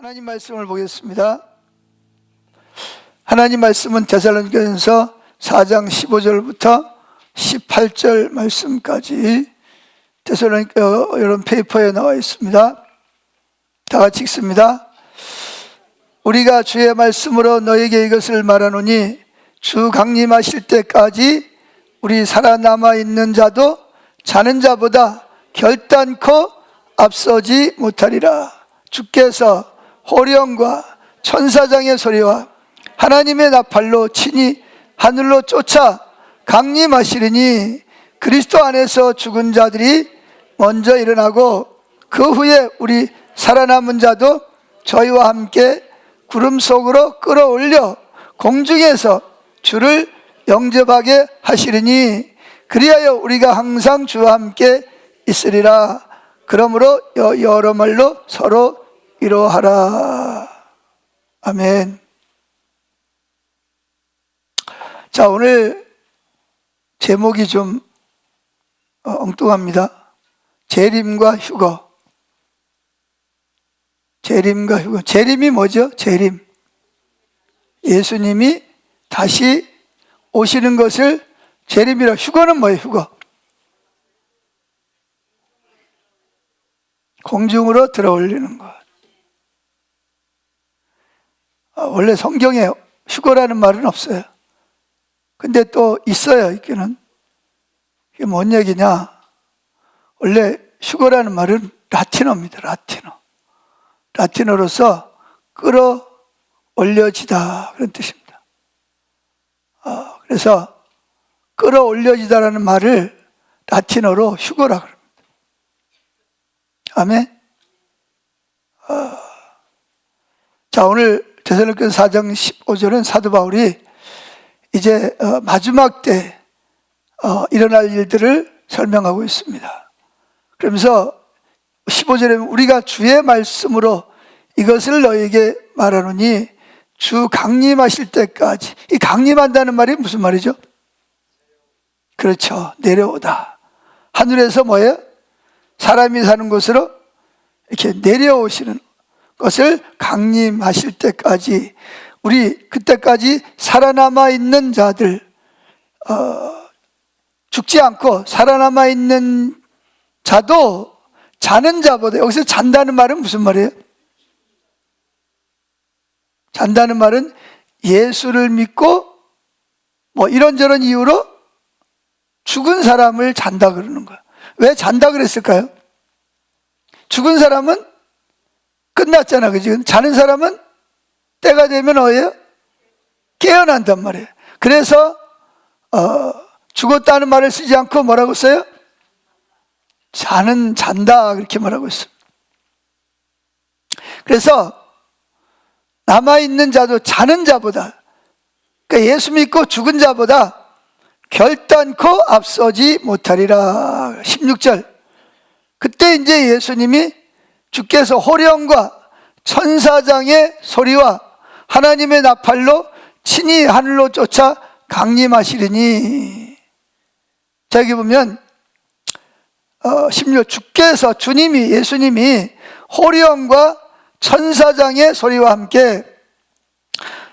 하나님 말씀을 보겠습니다. 하나님 말씀은 데살로니가전서 4장 15절부터 18절 말씀까지 데살로니가 여러분 페이퍼에 나와 있습니다. 다 같이 읽습니다. 우리가 주의 말씀으로 너에게 이것을 말하노니 주 강림하실 때까지 우리 살아남아 있는 자도 자는 자보다 결단코 앞서지 못하리라. 주께서 호령과 천사장의 소리와 하나님의 나팔로 친히 하늘로 쫓아 강림하시리니 그리스도 안에서 죽은 자들이 먼저 일어나고 그 후에 우리 살아남은 자도 저희와 함께 구름 속으로 끌어올려 공중에서 주를 영접하게 하시리니 그리하여 우리가 항상 주와 함께 있으리라. 그러므로 여러 말로 서로 위로하라. 아멘. 자, 오늘 제목이 좀 엉뚱합니다. 재림과 휴거. 재림과 휴거. 재림이 뭐죠? 재림. 예수님이 다시 오시는 것을 재림이라. 휴거는 뭐예요? 휴거. 공중으로 들어올리는 것. 원래 성경에 휴거라는 말은 없어요. 근데 또 있어요, 있기는. 이게 뭔 얘기냐? 원래 휴거라는 말은 라틴어입니다, 라틴어. 라틴어로서 끌어올려지다, 그런 뜻입니다. 그래서 끌어올려지다라는 말을 라틴어로 휴거라 그럽니다. 아멘. 자, 오늘 데살로니가전서 4장 15절은 사도 바울이 이제 마지막 때 일어날 일들을 설명하고 있습니다. 그러면서 15절에 우리가 주의 말씀으로 이것을 너에게 말하노니 주 강림하실 때까지. 이 강림한다는 말이 무슨 말이죠? 그렇죠, 내려오다. 하늘에서 뭐예요? 사람이 사는 곳으로 이렇게 내려오시는 것을 강림하실 때까지 우리 그때까지 살아남아 있는 자들, 죽지 않고 살아남아 있는 자도 자는 자보다, 여기서 잔다는 말은 무슨 말이에요? 잔다는 말은 예수를 믿고 뭐 이런저런 이유로 죽은 사람을 잔다 그러는 거야. 왜 잔다 그랬을까요? 죽은 사람은 끝났잖아, 그지? 자는 사람은 때가 되면 어예요? 깨어난단 말이에요. 그래서 죽었다는 말을 쓰지 않고 뭐라고 써요? 잔다, 그렇게 말하고 있습니다. 그래서 남아있는 자도 자는 자보다, 그러니까 예수 믿고 죽은 자보다 결단코 앞서지 못하리라. 16절. 그때 이제 예수님이 주께서 호령과 천사장의 소리와 하나님의 나팔로 친히 하늘로 쫓아 강림하시리니. 자, 여기 보면 16, 주께서, 주님이, 예수님이 호령과 천사장의 소리와 함께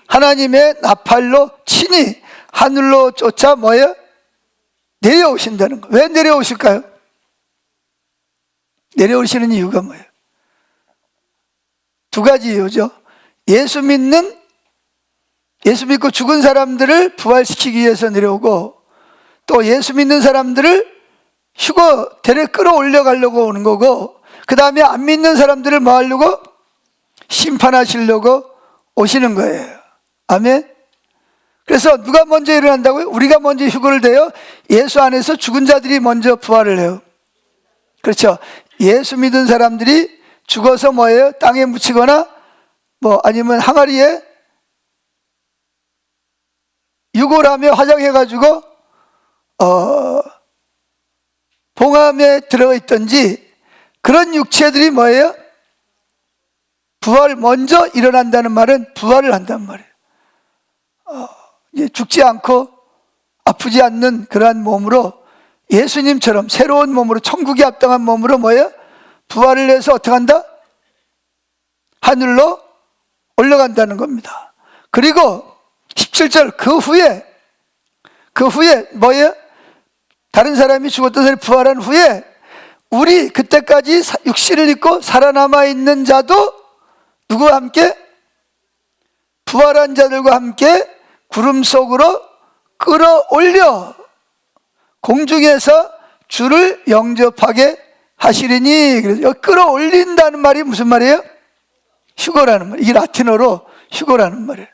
하나님의 나팔로 친히 하늘로 쫓아 뭐예요? 내려오신다는 거. 왜 내려오실까요? 내려오시는 이유가 뭐예요? 두 가지 이유죠. 예수 믿고 죽은 사람들을 부활시키기 위해서 내려오고, 또 예수 믿는 사람들을 휴거 대래 끌어올려 가려고 오는 거고, 그 다음에 안 믿는 사람들을 뭐 하려고? 심판하시려고 오시는 거예요. 아멘. 그래서 누가 먼저 일어난다고요? 우리가 먼저 휴거를 대요? 예수 안에서 죽은 자들이 먼저 부활을 해요. 그렇죠. 예수 믿은 사람들이 죽어서 뭐예요? 땅에 묻히거나 뭐 아니면 항아리에 유골하며 화장해가지고 봉함에 들어가 있던지 그런 육체들이 뭐예요? 부활 먼저 일어난다는 말은 부활을 한단 말이에요. 죽지 않고 아프지 않는 그러한 몸으로 예수님처럼 새로운 몸으로 천국에 합당한 몸으로 뭐예요? 부활을 해서 어떻게 한다? 하늘로 올라간다는 겁니다. 그리고 17절 그 후에 뭐예요? 다른 사람이 죽었던 사람이 부활한 후에 우리 그때까지 육신을 입고 살아남아 있는 자도 누구와 함께? 부활한 자들과 함께 구름 속으로 끌어올려 공중에서 주를 영접하게 하시리니. 그래서 끌어올린다는 말이 무슨 말이에요? 휴거라는 말. 이게 라틴어로 휴거라는 말이에요.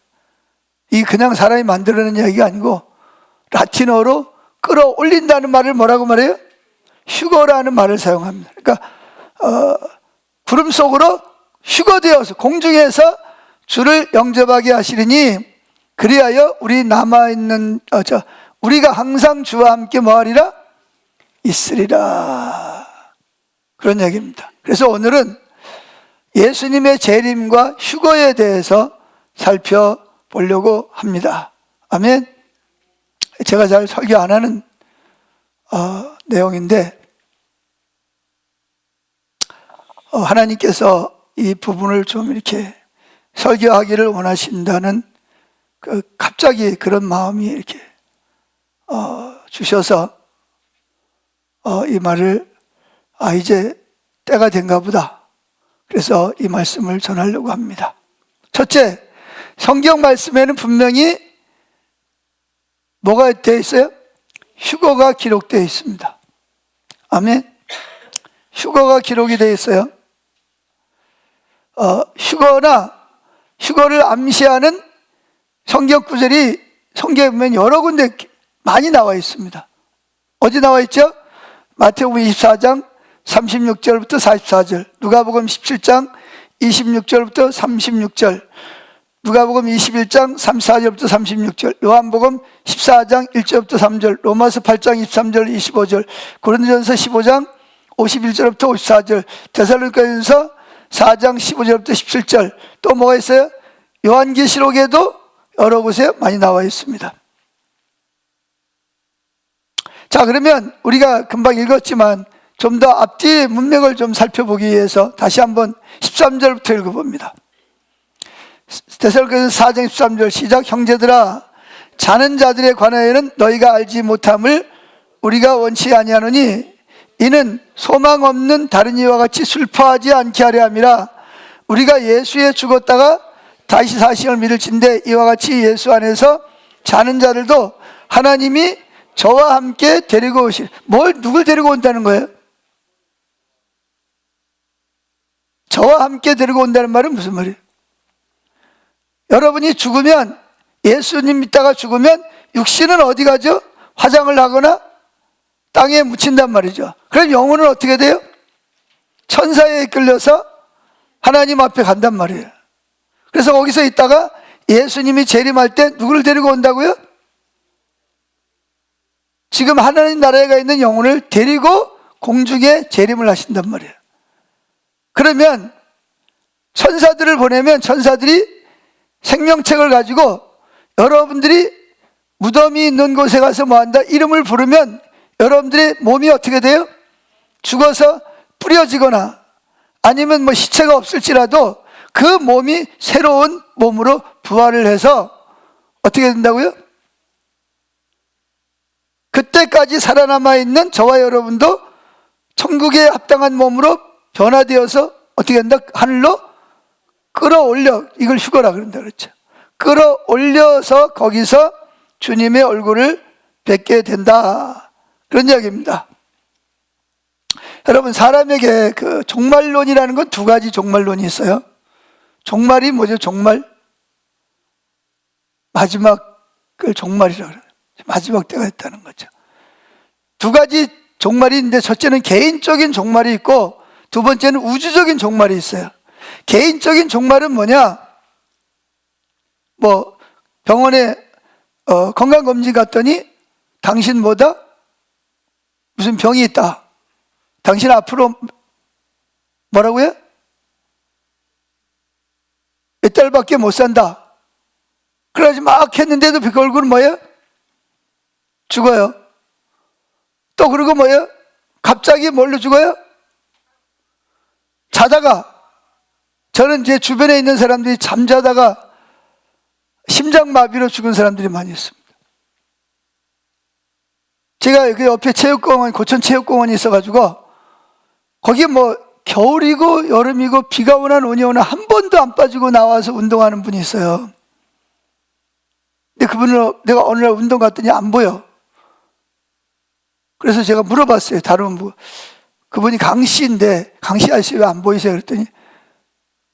이 그냥 사람이 만들어낸 이야기가 아니고 라틴어로 끌어올린다는 말을 뭐라고 말해요? 휴거라는 말을 사용합니다. 그러니까 구름 속으로 휴거되어서 공중에서 주를 영접하게 하시리니 그리하여 우리 남아있는 우리가 항상 주와 함께 뭐하리라? 있으리라. 그런 얘기입니다. 그래서 오늘은 예수님의 재림과 휴거에 대해서 살펴보려고 합니다. 아멘. 제가 잘 설교 안 하는 내용인데 하나님께서 이 부분을 좀 이렇게 설교하기를 원하신다는 갑자기 그런 마음이 이렇게 주셔서 이 말을 이제 때가 된가 보다. 그래서 이 말씀을 전하려고 합니다. 첫째, 성경 말씀에는 분명히 뭐가 되어 있어요? 휴거가 기록되어 있습니다. 아멘. 휴거가 기록이 되어 있어요. 휴거를 암시하는 성경 구절이 성경에 보면 여러 군데 많이 나와 있습니다. 어디 나와 있죠? 마태복음 24장 36절부터 44절, 누가복음 17장 26절부터 36절, 누가복음 21장 34절부터 36절, 요한복음 14장 1절부터 3절, 로마서 8장 23절 25절, 고린도전서 15장 51절부터 54절, 데살로니가전서 4장 15절부터 17절, 또 뭐가 있어요? 요한계시록에도 여러 곳에 많이 나와 있습니다. 자, 그러면 우리가 금방 읽었지만 좀 더 앞뒤 문맥을 좀 살펴보기 위해서 다시 한번 13절부터 읽어봅니다. 데살로니가전서 4장 13절 시작. 형제들아, 자는 자들에 관하여는 너희가 알지 못함을 우리가 원치 아니하노니 이는 소망 없는 다른 이와 같이 슬퍼하지 않게 하려 함이라. 우리가 예수에 죽었다가 다시 사심을 믿을진대 이와 같이 예수 안에서 자는 자들도 하나님이 저와 함께 데리고 오시리. 누굴 데리고 온다는 거예요? 저와 함께 데리고 온다는 말은 무슨 말이에요? 여러분이 죽으면, 예수님 믿다가 죽으면 육신은 어디 가죠? 화장을 하거나 땅에 묻힌단 말이죠. 그럼 영혼은 어떻게 돼요? 천사에 이끌려서 하나님 앞에 간단 말이에요. 그래서 거기서 있다가 예수님이 재림할 때 누구를 데리고 온다고요? 지금 하나님 나라에 가 있는 영혼을 데리고 공중에 재림을 하신단 말이에요. 그러면 천사들을 보내면 천사들이 생명책을 가지고 여러분들이 무덤이 있는 곳에 가서 뭐한다? 이름을 부르면 여러분들의 몸이 어떻게 돼요? 죽어서 뿌려지거나 아니면 뭐 시체가 없을지라도 그 몸이 새로운 몸으로 부활을 해서 어떻게 된다고요? 그때까지 살아남아 있는 저와 여러분도 천국에 합당한 몸으로 변화되어서 어떻게 된다? 하늘로 끌어올려, 이걸 휴거라 그런다 그랬죠. 끌어올려서 거기서 주님의 얼굴을 뵙게 된다, 그런 이야기입니다. 여러분, 사람에게 그 종말론이라는 건 두 가지 종말론이 있어요. 종말이 뭐죠? 종말, 마지막을 종말이라고 그래요. 마지막 때가 있다는 거죠. 두 가지 종말이 있는데 첫째는 개인적인 종말이 있고 두 번째는 우주적인 종말이 있어요. 개인적인 종말은 뭐냐? 뭐 병원에 건강검진 갔더니 당신 뭐다? 무슨 병이 있다. 당신 앞으로 뭐라고요? 몇 달밖에 못 산다. 그래가지고 막 했는데도 그 얼굴은 뭐예요? 죽어요. 또 그리고 뭐예요? 갑자기 뭘로 죽어요? 자다가 저는 제 주변에 있는 사람들이 잠자다가 심장마비로 죽은 사람들이 많이 있습니다. 제가 그 옆에 체육공원, 고천체육공원이 있어가지고 거기 뭐 겨울이고 여름이고 비가 오나 눈이 오나 한 번도 안 빠지고 나와서 운동하는 분이 있어요. 근데 그분을 내가 어느 날 운동 갔더니 안 보여. 그래서 제가 물어봤어요. 다른 분. 그분이 강씨인데, 강씨 아저씨 왜 안 보이세요? 그랬더니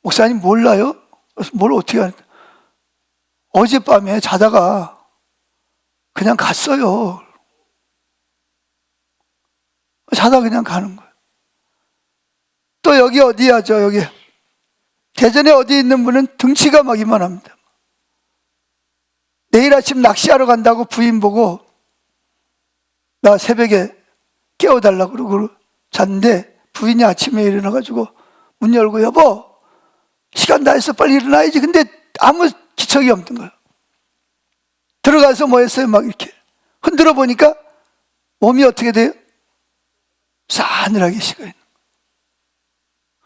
목사님 몰라요? 그래서 뭘 어떻게 하는? 어젯밤에 자다가 그냥 갔어요. 자다 그냥 가는 거예요. 또 여기 어디야? 저 여기 대전에 어디 있는 분은 등치가 막 이만합니다. 내일 아침 낚시하러 간다고 부인 보고 나 새벽에 깨워달라고 그러고 잤는데 부인이 아침에 일어나가지고 문 열고 여보 시간 다 했어 빨리 일어나야지. 근데 아무 기척이 없는 거예요. 들어가서 뭐 했어요? 막 이렇게 흔들어 보니까 몸이 어떻게 돼요? 싸늘하게 식어있는 거예요.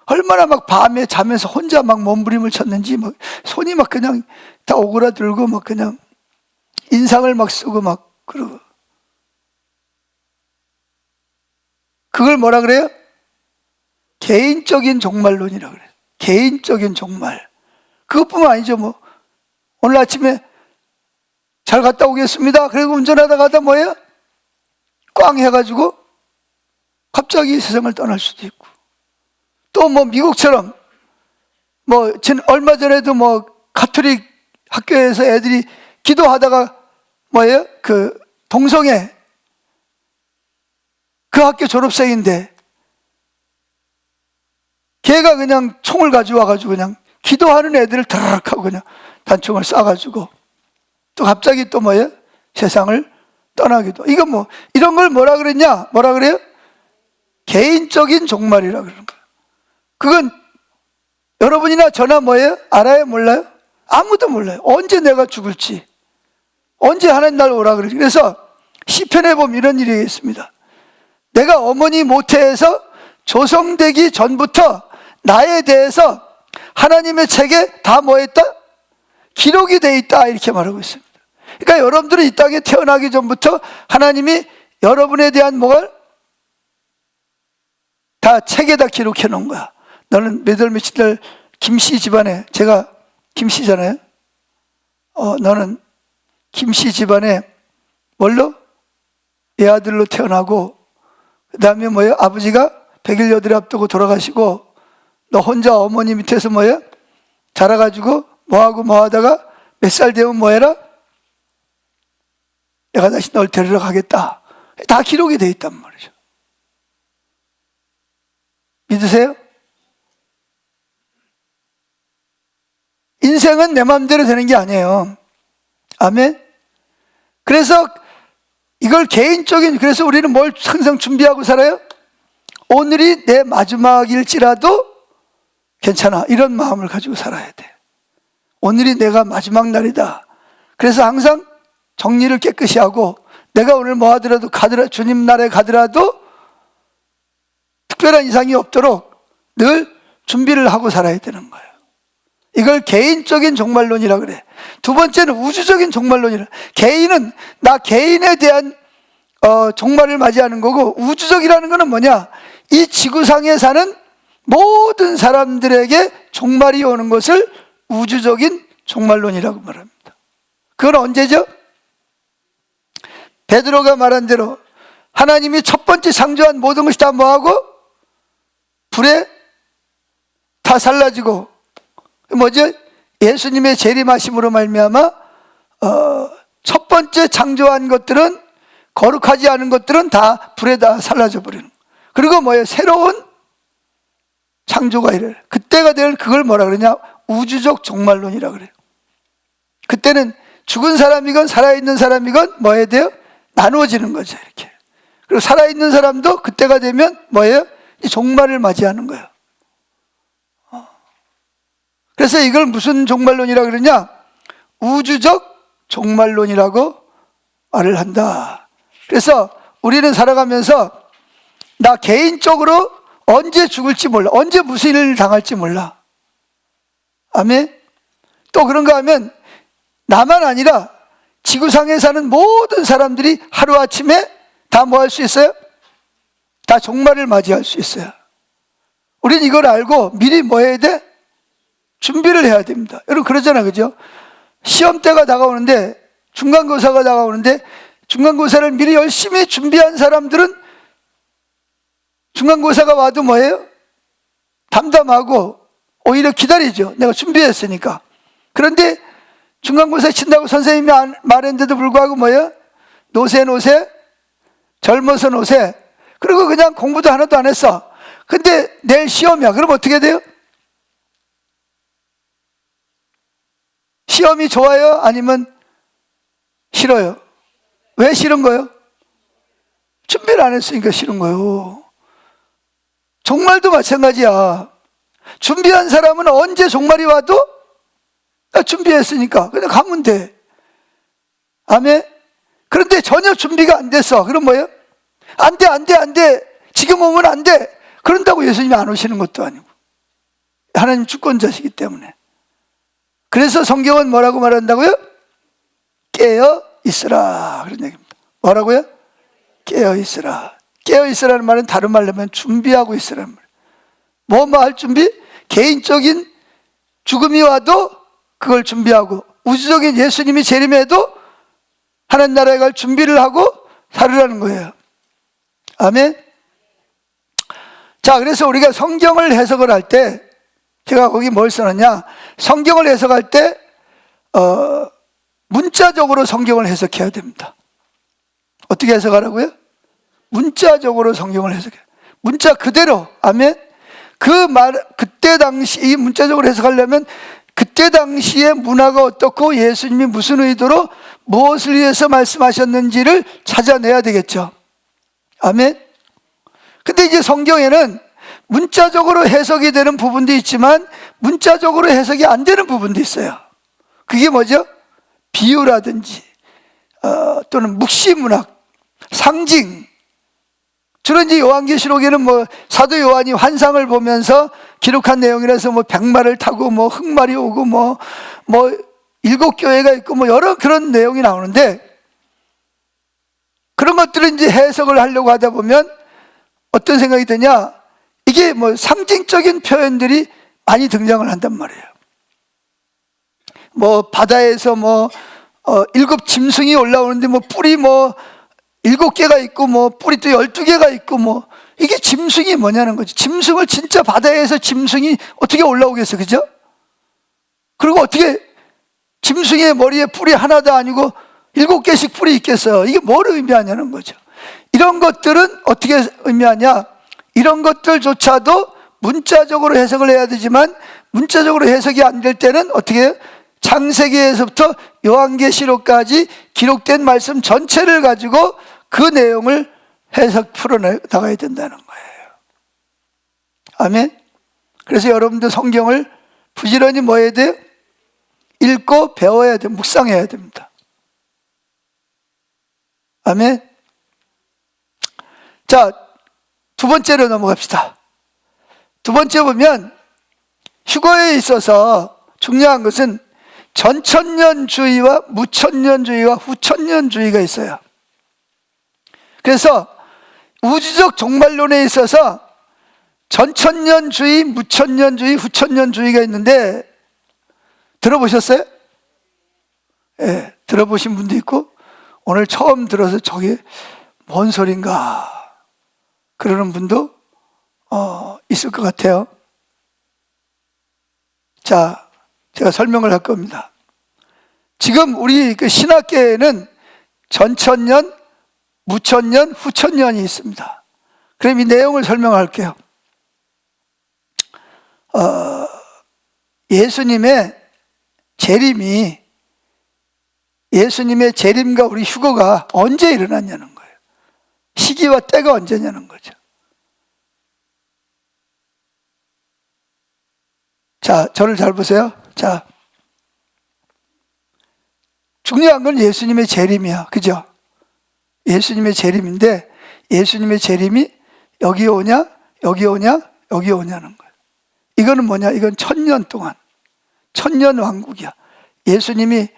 얼마나 막 밤에 자면서 혼자 막 몸부림을 쳤는지 막 손이 막 그냥 다 오그라들고 막 그냥 인상을 막 쓰고 막 그러고. 그걸 뭐라 그래요? 개인적인 종말론이라 그래요. 개인적인 종말. 그것뿐만 아니죠. 뭐 오늘 아침에 잘 갔다 오겠습니다. 그리고 운전하다 가다 뭐예요? 꽝 해가지고 갑자기 세상을 떠날 수도 있고. 또 뭐 미국처럼 뭐 얼마 전에도 뭐 가톨릭 학교에서 애들이 기도하다가 뭐예요? 그 동성애 그 학교 졸업생인데 걔가 그냥 총을 가져와가지고 그냥 기도하는 애들을 드르륵 하고 그냥 단총을 쏴가지고 또 갑자기 또 뭐예요? 세상을 떠나기도. 이거 뭐 이런 걸 뭐라 그랬냐? 뭐라 그래요? 개인적인 종말이라 그러는 거예요. 그건 여러분이나 저나 뭐예요? 알아요? 몰라요? 아무도 몰라요. 언제 내가 죽을지, 언제 하나님 날 오라 그러지. 그래서 시편에 보면 이런 일이 있습니다. 내가 어머니 모태에서 조성되기 전부터 나에 대해서 하나님의 책에 다 뭐 했다? 기록이 돼 있다 이렇게 말하고 있습니다. 그러니까 여러분들은 이 땅에 태어나기 전부터 하나님이 여러분에 대한 뭘 다 책에다 기록해 놓은 거야. 너는 몇 월 며칠 날 김씨 집안에, 제가 김씨잖아요. 너는 김씨 집안에 뭘로? 애아들로 태어나고 그 다음에 뭐예요? 아버지가 100일 여덟 앞두고 돌아가시고 너 혼자 어머니 밑에서 뭐예요? 자라가지고 뭐하고 뭐하다가 몇 살 되면 뭐해라? 내가 다시 널 데리러 가겠다. 다 기록이 돼 있단 말이죠. 믿으세요? 인생은 내 마음대로 되는 게 아니에요. 아멘? 그래서 이걸 개인적인, 그래서 우리는 뭘 항상 준비하고 살아요? 오늘이 내 마지막일지라도 괜찮아. 이런 마음을 가지고 살아야 돼. 오늘이 내가 마지막 날이다. 그래서 항상 정리를 깨끗이 하고 내가 오늘 뭐 하더라도 주님 나라에 가더라도 특별한 이상이 없도록 늘 준비를 하고 살아야 되는 거예요. 이걸 개인적인 종말론이라 그래. 두 번째는 우주적인 종말론이라. 개인은 나 개인에 대한 종말을 맞이하는 거고, 우주적이라는 거는 뭐냐? 이 지구상에 사는 모든 사람들에게 종말이 오는 것을 우주적인 종말론이라고 말합니다. 그건 언제죠? 베드로가 말한 대로 하나님이 첫 번째 창조한 모든 것이 다 뭐하고? 불에 다 살라지고, 뭐죠? 예수님의 재림하심으로 말미암아 첫 번째 창조한 것들은, 거룩하지 않은 것들은 다 불에 다 살라져 버리는. 그리고 뭐예요? 새로운 창조가 이래. 그때가 될 그걸 뭐라 그러냐? 우주적 종말론이라 그래요. 그때는 죽은 사람이건 살아있는 사람이건 뭐 해야 돼요? 나누어지는 거죠, 이렇게. 그리고 살아있는 사람도 그때가 되면 뭐예요? 이 종말을 맞이하는 거예요. 그래서 이걸 무슨 종말론이라고 그러냐? 우주적 종말론이라고 말을 한다. 그래서 우리는 살아가면서 나 개인적으로 언제 죽을지 몰라. 언제 무슨 일을 당할지 몰라. 아멘. 또 그런가 하면 나만 아니라 지구상에 사는 모든 사람들이 하루아침에 다 뭐 할 수 있어요? 다 종말을 맞이할 수 있어요. 우린 이걸 알고 미리 뭐 해야 돼? 준비를 해야 됩니다. 여러분 그러잖아, 그죠? 시험 때가 다가오는데, 중간고사가 다가오는데, 중간고사를 미리 열심히 준비한 사람들은 중간고사가 와도 뭐예요? 담담하고 오히려 기다리죠. 내가 준비했으니까. 그런데 중간고사 친다고 선생님이 말했는데도 불구하고 뭐예요? 노세 젊어서 노세. 그리고 그냥 공부도 하나도 안 했어. 근데 내일 시험이야. 그럼 어떻게 돼요? 시험이 좋아요? 아니면 싫어요? 왜 싫은 거예요? 준비를 안 했으니까 싫은 거예요. 종말도 마찬가지야. 준비한 사람은 언제 종말이 와도 준비했으니까 그냥 가면 돼. 아멘. 그런데 전혀 준비가 안 됐어. 그럼 뭐예요? 안 돼. 지금 오면 안 돼. 그런다고 예수님이 안 오시는 것도 아니고. 하나님 주권자시기 때문에. 그래서 성경은 뭐라고 말한다고요? 깨어 있으라. 그런 얘기입니다. 뭐라고요? 깨어 있으라. 깨어 있으라는 말은 다른 말로 하면 준비하고 있으라는 말이에요. 뭐 할 준비? 개인적인 죽음이 와도 그걸 준비하고, 우주적인 예수님이 재림해도 하나님 나라에 갈 준비를 하고 살으라는 거예요. 아멘. 자, 그래서 우리가 성경을 해석을 할 때, 제가 거기 뭘 써놨냐, 성경을 해석할 때 문자적으로 성경을 해석해야 됩니다. 어떻게 해석하라고요? 문자적으로 성경을 해석해요. 문자 그대로. 아멘. 그때 당시, 이 문자적으로 해석하려면 그때 당시의 문화가 어떻고 예수님이 무슨 의도로 무엇을 위해서 말씀하셨는지를 찾아내야 되겠죠. 아멘. 근데 이제 성경에는 문자적으로 해석이 되는 부분도 있지만 문자적으로 해석이 안 되는 부분도 있어요. 그게 뭐죠? 비유라든지 또는 묵시문학, 상징. 주로 이제 요한계시록에는 뭐 사도 요한이 환상을 보면서 기록한 내용이라서 뭐 백마를 타고 뭐 흑말이 오고 뭐 7교회가 있고 뭐 여러 그런 내용이 나오는데, 그런 것들을 이제 해석을 하려고 하다 보면 어떤 생각이 드냐, 이게 뭐 상징적인 표현들이 많이 등장을 한단 말이에요. 뭐 바다에서 7 짐승이 올라오는데 뭐 뿔이 7개가 있고 뭐 뿔이 또 12개가 있고 뭐, 이게 짐승이 뭐냐는 거지. 짐승을 진짜 바다에서 짐승이 어떻게 올라오겠어, 그죠? 그리고 어떻게 짐승의 머리에 뿔이 하나도 아니고 7개씩 뿔이 있겠어요? 이게 뭘 의미하냐는 거죠. 이런 것들은 어떻게 의미하냐, 이런 것들조차도 문자적으로 해석을 해야 되지만 문자적으로 해석이 안 될 때는 어떻게 해요? 창세기에서부터 요한계시록까지 기록된 말씀 전체를 가지고 그 내용을 해석 풀어나가야 된다는 거예요. 아멘. 그래서 여러분들 성경을 부지런히 뭐 해야 돼요? 읽고 배워야 돼요. 묵상해야 됩니다. 아멘. 자, 두 번째로 넘어갑시다. 두 번째 보면 휴거에 있어서 중요한 것은 전천년주의와 무천년주의와 후천년주의가 있어요. 그래서 우주적 종말론에 있어서 전천년주의, 무천년주의, 후천년주의가 있는데 들어보셨어요? 예, 들어보신 분도 있고 오늘 처음 들어서 저게 뭔 소린가 그러는 분도 있을 것 같아요. 자, 제가 설명을 할 겁니다. 지금 우리 그 신학계에는 전천년, 무천년, 후천년이 있습니다. 그럼 이 내용을 설명할게요. 예수님의 재림과 우리 휴거가 언제 일어났냐는 거예요. 시기와 때가 언제냐는 거죠. 자, 저를 잘 보세요. 자, 중요한 건 예수님의 재림이야. 그죠? 예수님의 재림인데 예수님의 재림이 여기 오냐, 여기 오냐, 여기 오냐는 거예요. 이거는 뭐냐? 이건 1000년 동안 천년 왕국이야. 예수님이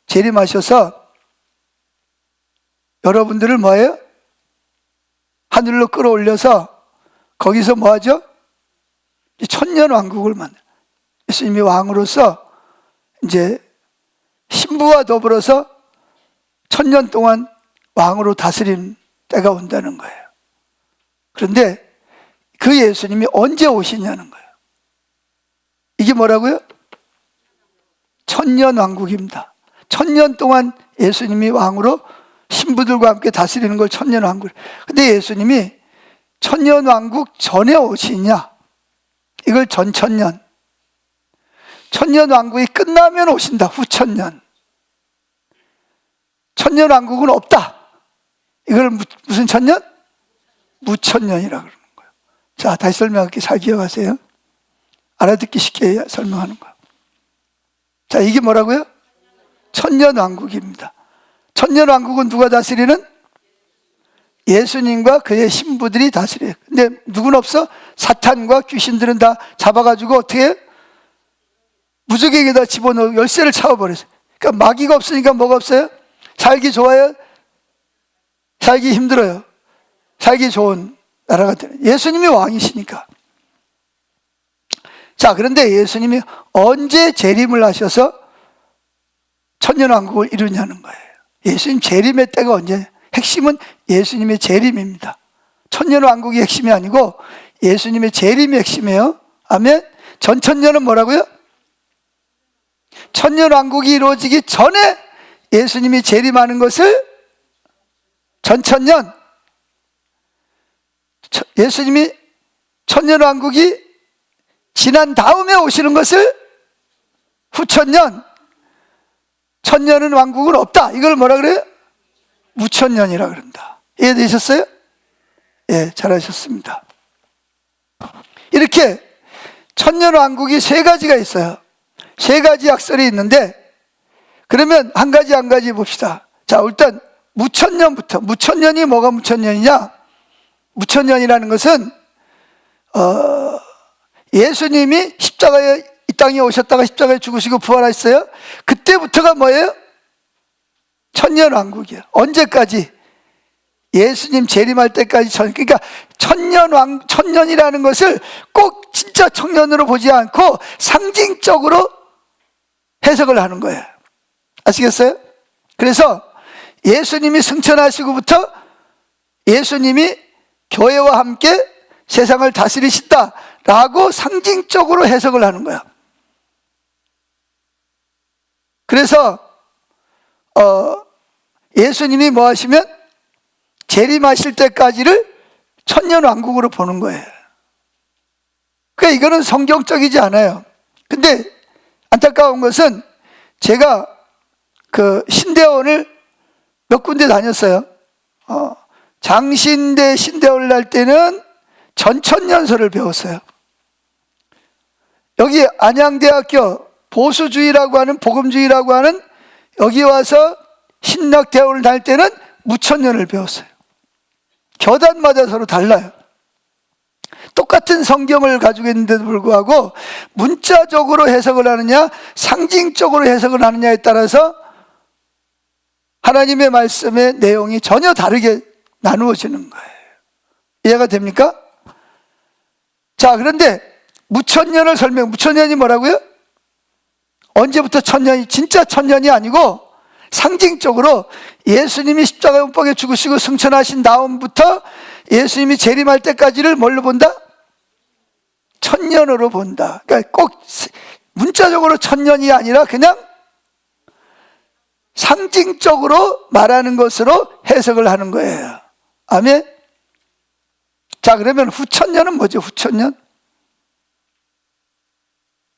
재림하셔서 여러분들을 뭐예요? 하늘로 끌어올려서 거기서 뭐하죠? 천년 왕국을 만들어요. 예수님이 왕으로서 이제 신부와 더불어서 천년 동안 왕으로 다스리는 때가 온다는 거예요. 그런데 그 예수님이 언제 오시냐는 거예요. 이게 뭐라고요? 천년 왕국입니다. 천년 동안 예수님이 왕으로 신부들과 함께 다스리는 걸 천년 왕국. 근데 예수님이 천년 왕국 전에 오시냐? 이걸 전천년. 천년 왕국이 끝나면 오신다. 후천년. 천년 왕국은 없다. 이걸 무슨 천년? 무천년이라 그러는 거예요. 자, 다시 설명할게요. 잘 기억하세요. 알아듣기 쉽게 설명하는 거예요. 자, 이게 뭐라고요? 천년 왕국입니다. 천년 왕국은 누가 다스리는? 예수님과 그의 신부들이 다스려요. 근데 누구는 없어? 사탄과 귀신들은 다 잡아가지고 어떻게 해요? 무적에게다 집어넣어 열쇠를 차워버렸어요. 그러니까 마귀가 없으니까 뭐가 없어요? 살기 좋아요? 살기 힘들어요? 살기 좋은 나라가 되는. 예수님이 왕이시니까. 자, 그런데 예수님이 언제 재림을 하셔서 천년왕국을 이루냐는 거예요. 예수님 재림의 때가 언제? 핵심은 예수님의 재림입니다. 천년왕국이 핵심이 아니고 예수님의 재림이 핵심이에요. 아멘. 전천년은 뭐라고요? 천년왕국이 이루어지기 전에 예수님이 재림하는 것을 전천년, 예수님이 천년왕국이 지난 다음에 오시는 것을 후천년, 천년은 왕국은 없다. 이걸 뭐라 그래요? 무천년이라 그런다. 이해되셨어요? 예, 잘하셨습니다. 이렇게 천년왕국이 세 가지가 있어요. 세 가지 약설이 있는데, 그러면 한 가지 한 가지 봅시다. 자, 일단 무천년부터. 무천년이 뭐가 무천년이냐? 무천년이라는 것은 예수님이 십자가에 이 땅에 오셨다가 십자가에 죽으시고 부활하셨어요. 그때부터가 뭐예요? 천년왕국이에요. 언제까지? 예수님 재림할 때까지. 그러니까 천년이라는 것을 꼭 진짜 청년으로 보지 않고 상징적으로 해석을 하는 거예요. 아시겠어요? 그래서 예수님이 승천하시고부터 예수님이 교회와 함께 세상을 다스리신다라고 상징적으로 해석을 하는 거야. 그래서 예수님이 뭐 하시면 재림하실 때까지를 천년왕국으로 보는 거예요. 그러니까 이거는 성경적이지 않아요. 근데 안타까운 것은 제가 그 신대원을 몇 군데 다녔어요. 장신대 신대원을 할 때는 전천년설을 배웠어요. 여기 안양대학교 보수주의라고 하는, 복음주의라고 하는, 여기 와서 신학대원을 다닐 때는 무천년을 배웠어요. 교단마다 서로 달라요. 똑같은 성경을 가지고 있는데도 불구하고 문자적으로 해석을 하느냐 상징적으로 해석을 하느냐에 따라서 하나님의 말씀의 내용이 전혀 다르게 나누어지는 거예요. 이해가 됩니까? 자, 그런데 무천년을 무천년이 뭐라고요? 언제부터 천년이, 진짜 천년이 아니고 상징적으로 예수님이 십자가 못박에 죽으시고 승천하신 다음부터 예수님이 재림할 때까지를 뭘로 본다? 천년으로 본다. 그러니까 꼭 문자적으로 천년이 아니라 그냥 상징적으로 말하는 것으로 해석을 하는 거예요. 아멘. 자, 그러면 후천년은 뭐죠? 후천년?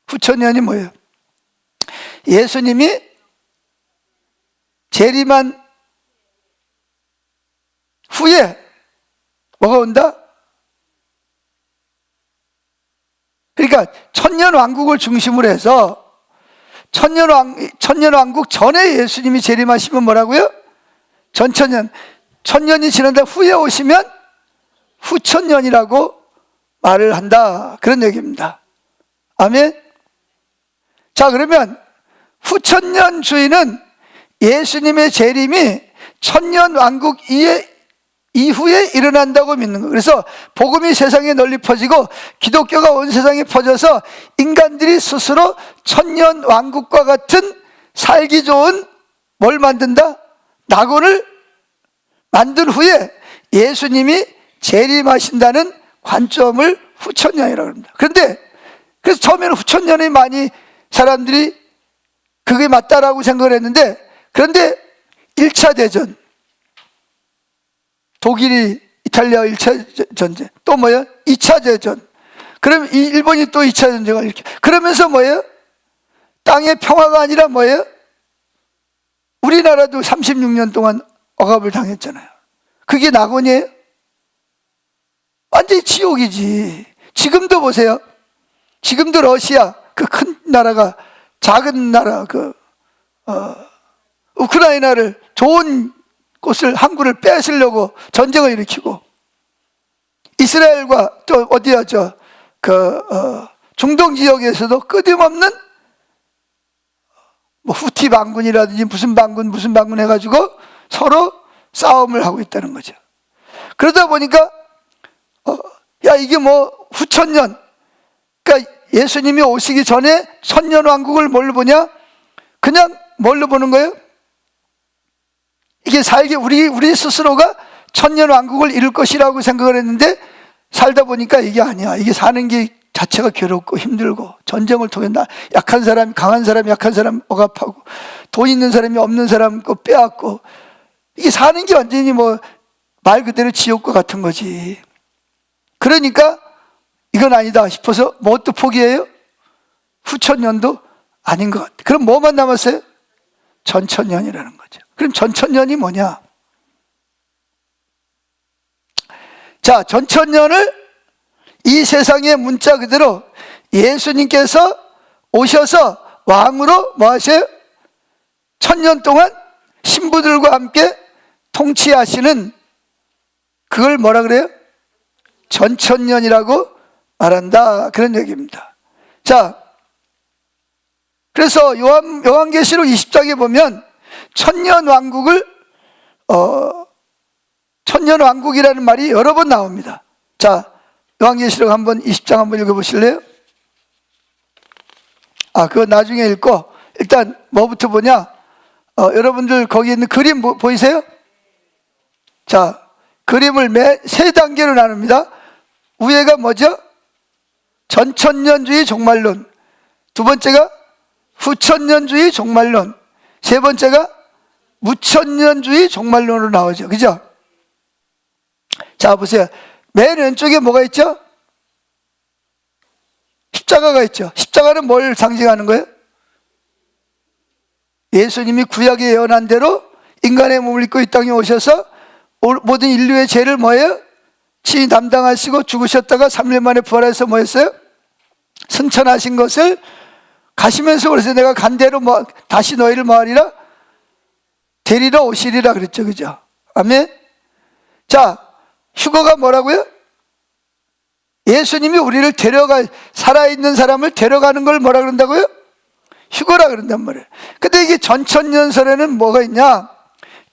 후천년이 뭐예요? 예수님이 재림한 후에 뭐가 온다? 그러니까 천년왕국을 중심으로 해서 천년왕국 전에 예수님이 재림하시면 뭐라고요? 전천년. 천년이 지난 다음 후에 오시면 후천년이라고 말을 한다. 그런 얘기입니다. 아멘. 자, 그러면 후천년주의는 예수님의 재림이 천년왕국 이후에 일어난다고 믿는 거예요. 그래서 복음이 세상에 널리 퍼지고 기독교가 온 세상에 퍼져서 인간들이 스스로 천년왕국과 같은 살기 좋은 뭘 만든다? 낙원을 만든 후에 예수님이 재림하신다는 관점을 후천년이라고 합니다. 그런데 그래서 처음에는 후천년이 많이 사람들이 그게 맞다라고 생각을 했는데, 그런데 1차 대전, 독일이 이탈리아 1차 전쟁, 또 뭐예요? 2차 대전. 그럼 이 일본이 또 2차 전쟁을 일으켜. 그러면서 뭐예요? 땅의 평화가 아니라 뭐예요? 우리나라도 36년 동안 억압을 당했잖아요. 그게 낙원이에요? 완전히 지옥이지. 지금도 보세요. 지금도 러시아 그 큰 나라가 작은 나라 우크라이나를 좋은 곳을 항구를 뺏으려고 전쟁을 일으키고, 이스라엘과 또 어디야 중동 지역에서도 끊임없는 뭐 후티 반군이라든지 무슨 반군 해가지고 서로 싸움을 하고 있다는 거죠. 그러다 보니까 야, 이게 뭐 후천년, 그러니까 예수님이 오시기 전에 천년왕국을 뭘로 보냐? 그냥 뭘로 보는 거예요? 이게 우리 스스로가 천년왕국을 이룰 것이라고 생각을 했는데, 살다 보니까 이게 아니야. 이게 사는 게 자체가 괴롭고 힘들고, 전쟁을 통해 약한 사람, 강한 사람, 약한 사람 억압하고, 돈 있는 사람이 없는 사람 거 빼앗고, 이게 사는 게 완전히 뭐 말 그대로 지옥과 같은 거지. 그러니까 이건 아니다 싶어서 뭣도 포기해요? 후천년도 아닌 것 같아. 그럼 뭐만 남았어요? 전천년이라는 거죠. 그럼 전천년이 뭐냐? 자, 전천년을 이 세상의 문자 그대로 예수님께서 오셔서 왕으로 뭐 하세요? 천년 동안 신부들과 함께 통치하시는, 그걸 뭐라 그래요? 전천년이라고 말한다, 그런 얘기입니다. 자, 그래서 요한계시록 20장에 보면 천년왕국을 천년왕국이라는 말이 여러 번 나옵니다. 자, 요한계시록 20장 한번 읽어보실래요? 그거 나중에 읽고, 일단 뭐부터 보냐? 여러분들 거기 있는 그림 보이세요? 자, 그림을 세 단계로 나눕니다. 위에가 뭐죠? 전천년주의 종말론. 두 번째가 후천년주의 종말론. 세 번째가 무천년주의 종말론으로 나오죠. 그죠? 자, 보세요. 맨 왼쪽에 뭐가 있죠? 십자가가 있죠. 십자가는 뭘 상징하는 거예요? 예수님이 구약에 예언한 대로 인간의 몸을 입고 이 땅에 오셔서 모든 인류의 죄를 뭐예요? 친히 담당하시고 죽으셨다가 3일 만에 부활해서 뭐 했어요? 승천하신 것을 가시면서, 그래서 내가 간 대로 다시 너희를 뭐하리라? 데리러 오시리라 그랬죠. 그죠? 아멘? 자, 휴거가 뭐라고요? 예수님이 우리를 살아있는 사람을 데려가는 걸 뭐라 그런다고요? 휴거라 그런단 말이에요. 근데 이게 전천년설에는 뭐가 있냐?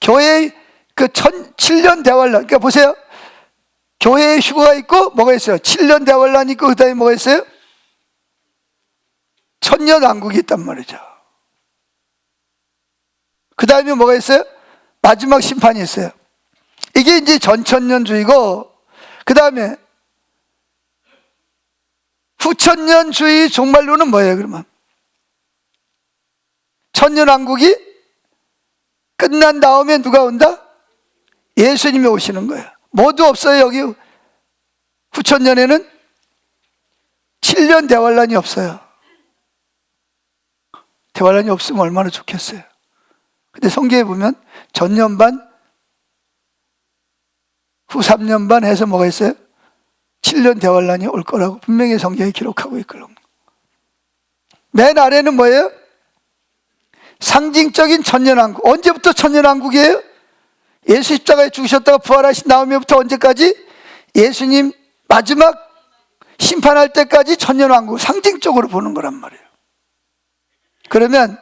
교회의 7년 대환란. 그러니까 보세요. 교회의 휴거가 있고 뭐가 있어요? 7년 대환란이 있고, 그 다음에 뭐가 있어요? 천년왕국이 있단 말이죠. 그 다음에 뭐가 있어요? 마지막 심판이 있어요. 이게 이제 전천년주의고, 그 다음에 후천년주의 종말론은 뭐예요, 그러면? 천년왕국이 끝난 다음에 누가 온다? 예수님이 오시는 거예요. 모두 없어요. 여기 후천년에는 7년 대환란이 없어요. 대환란이 없으면 얼마나 좋겠어요. 근데 성경에 보면 전년 반, 후 3년 반 해서 뭐가 있어요? 7년 대환란이 올 거라고 분명히 성경에 기록하고 있거든요. 맨 아래는 뭐예요? 상징적인 천년왕국. 언제부터 천년왕국이에요? 예수 십자가에 죽으셨다가 부활하신 다음에부터 언제까지? 예수님 마지막 심판할 때까지 천년왕국 상징적으로 보는 거란 말이에요. 그러면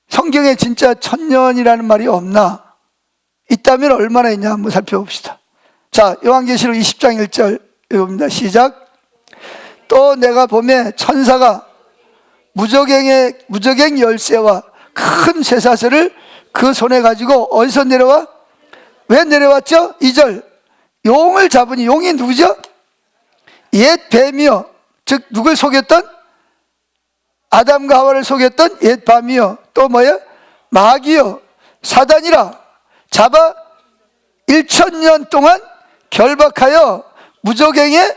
성경에 진짜 천년이라는 말이 없나? 있다면 얼마나 있냐 한번 살펴봅시다. 자, 요한계시록 20장 1절 읽어봅니다. 시작. 또 내가 보매 천사가 무저갱 열쇠와 큰 쇠사슬을 그 손에 가지고 어디서 내려와? 왜 내려왔죠? 2절. 용을 잡으니, 용이 누구죠? 옛 뱀이요, 즉 누굴 속였던? 아담과 하와를 속였던 옛 밤이요, 또 뭐예요? 마귀요, 사단이라 잡아 1000년 동안 결박하여 무저갱에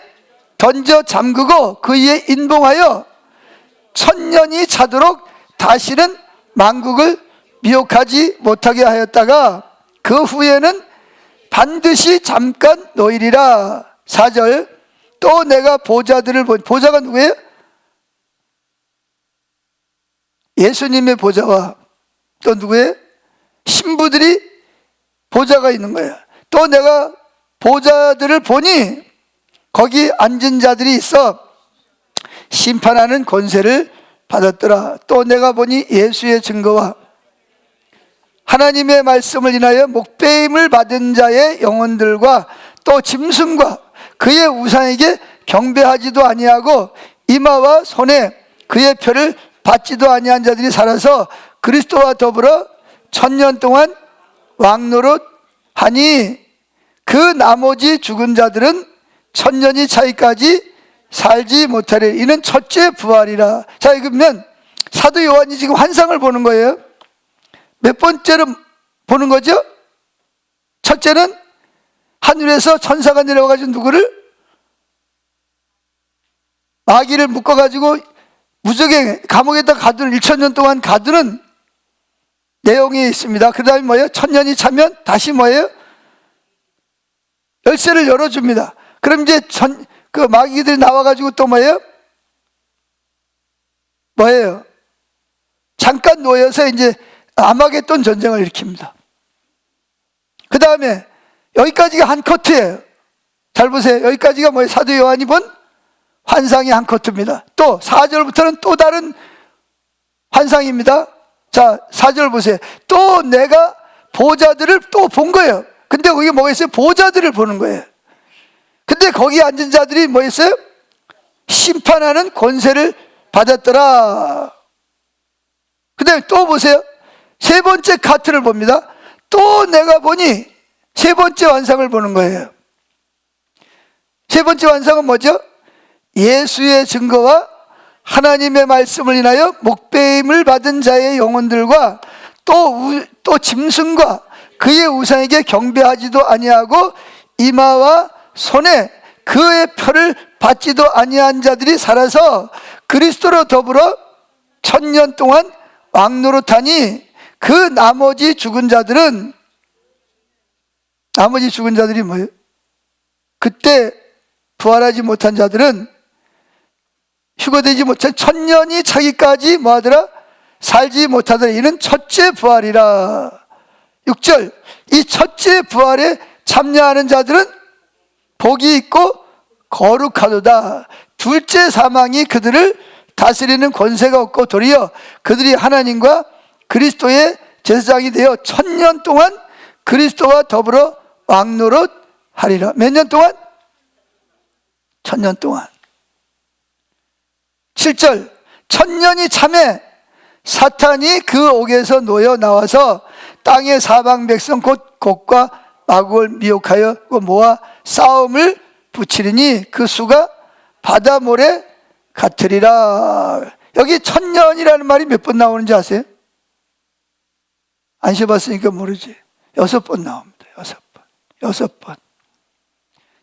던져 잠그고 그 위에 인봉하여 1000년이 차도록 다시는 만국을 미혹하지 못하게 하였다가 그 후에는 반드시 잠깐 놓이리라. 4절. 또 내가 보좌들을 보좌가 누구예요? 예수님의 보좌와 또 누구예요? 신부들이 보좌가 있는 거예요. 또 내가 보좌들을 보니 거기 앉은 자들이 있어 심판하는 권세를 받았더라. 또 내가 보니 예수의 증거와 하나님의 말씀을 인하여 목배임을 받은 자의 영혼들과 또 짐승과 그의 우상에게 경배하지도 아니하고 이마와 손에 그의 표를 받지도 아니한 자들이 살아서 그리스도와 더불어 1000년 동안 왕노릇하니 그 나머지 죽은 자들은 1000년이 차이까지 살지 못하리. 이는 첫째 부활이라. 자, 그러면 사도 요한이 지금 환상을 보는 거예요. 몇 번째로 보는 거죠? 첫째는 하늘에서 천사가 내려와가지고 누구를? 마귀를 묶어가지고 무적의 감옥에다 가두는 1000년 동안 가두는 내용이 있습니다. 그 다음에 뭐예요? 1000년이 차면 다시 뭐예요? 열쇠를 열어줍니다. 그럼 이제 그 마귀들이 나와가지고 또 뭐예요? 잠깐 놓여서 이제 아마겟돈 전쟁을 일으킵니다. 그 다음에 여기까지가 한 커트예요. 잘 보세요. 여기까지가 뭐예요? 사도 요한이 본 환상이 한 커트입니다. 또 4절부터는 또 다른 환상입니다. 자, 4절 보세요. 또 내가 보좌들을 또 본 거예요. 근데 거기 뭐가 있어요? 보좌들을 보는 거예요. 근데 거기 앉은 자들이 뭐 있어요? 심판하는 권세를 받았더라. 그 다음에 또 보세요. 세 번째 카트를 봅니다. 또 내가 보니 세 번째 환상을 보는 거예요. 세 번째 환상은 뭐죠? 예수의 증거와 하나님의 말씀을 인하여 목배임을 받은 자의 영혼들과 또 짐승과 그의 우상에게 경배하지도 아니하고 이마와 손에 그의 표를 받지도 아니한 자들이 살아서 그리스도로 더불어 1000년 동안 왕노릇하니 그 나머지 죽은 자들이 뭐예요? 그때 부활하지 못한 자들은 휴거되지 못한 1000년이 차기까지 뭐하더라? 살지 못하더라. 이는 첫째 부활이라. 6절. 이 첫째 부활에 참여하는 자들은 복이 있고 거룩하도다. 둘째 사망이 그들을 다스리는 권세가 없고 도리어 그들이 하나님과 그리스도의 제사장이 되어 1000년 동안 그리스도와 더불어 왕노릇하리라. 몇 년 동안? 1000년 동안. 7절. 1000년이 참에 사탄이 그 옥에서 놓여 나와서 땅의 사방 백성 곧 곡과 마국을 미혹하여 모아 싸움을 붙이리니 그 수가 바다 모래 같으리라. 여기 1000년이라는 말이 몇 번 나오는지 아세요? 안 쉬어봤으니까 모르지. 6번 나옵니다. 6번.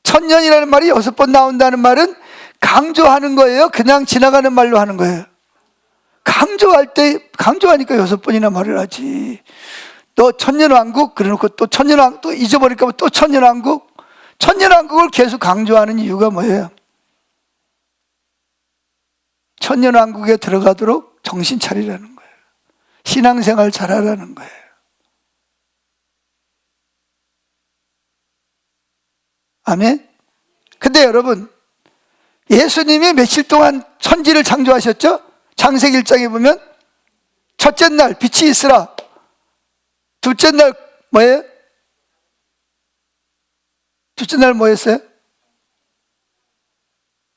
1000년이라는 말이 6번 나온다는 말은 강조하는 거예요? 그냥 지나가는 말로 하는 거예요? 강조하니까 6번이나 말을 하지. 너 천년왕국 그래놓고 또 천년왕국 또 잊어버릴까 봐 또 천년왕국. 천년왕국을 계속 강조하는 이유가 뭐예요? 천년왕국에 들어가도록 정신 차리라는 거예요. 신앙생활 잘하라는 거예요. 아멘? 근데 여러분, 예수님이 며칠 동안 천지를 창조하셨죠? 창세기 1장에 보면 첫째 날 빛이 있으라. 둘째 날 뭐예요? 둘째 날 뭐였어요?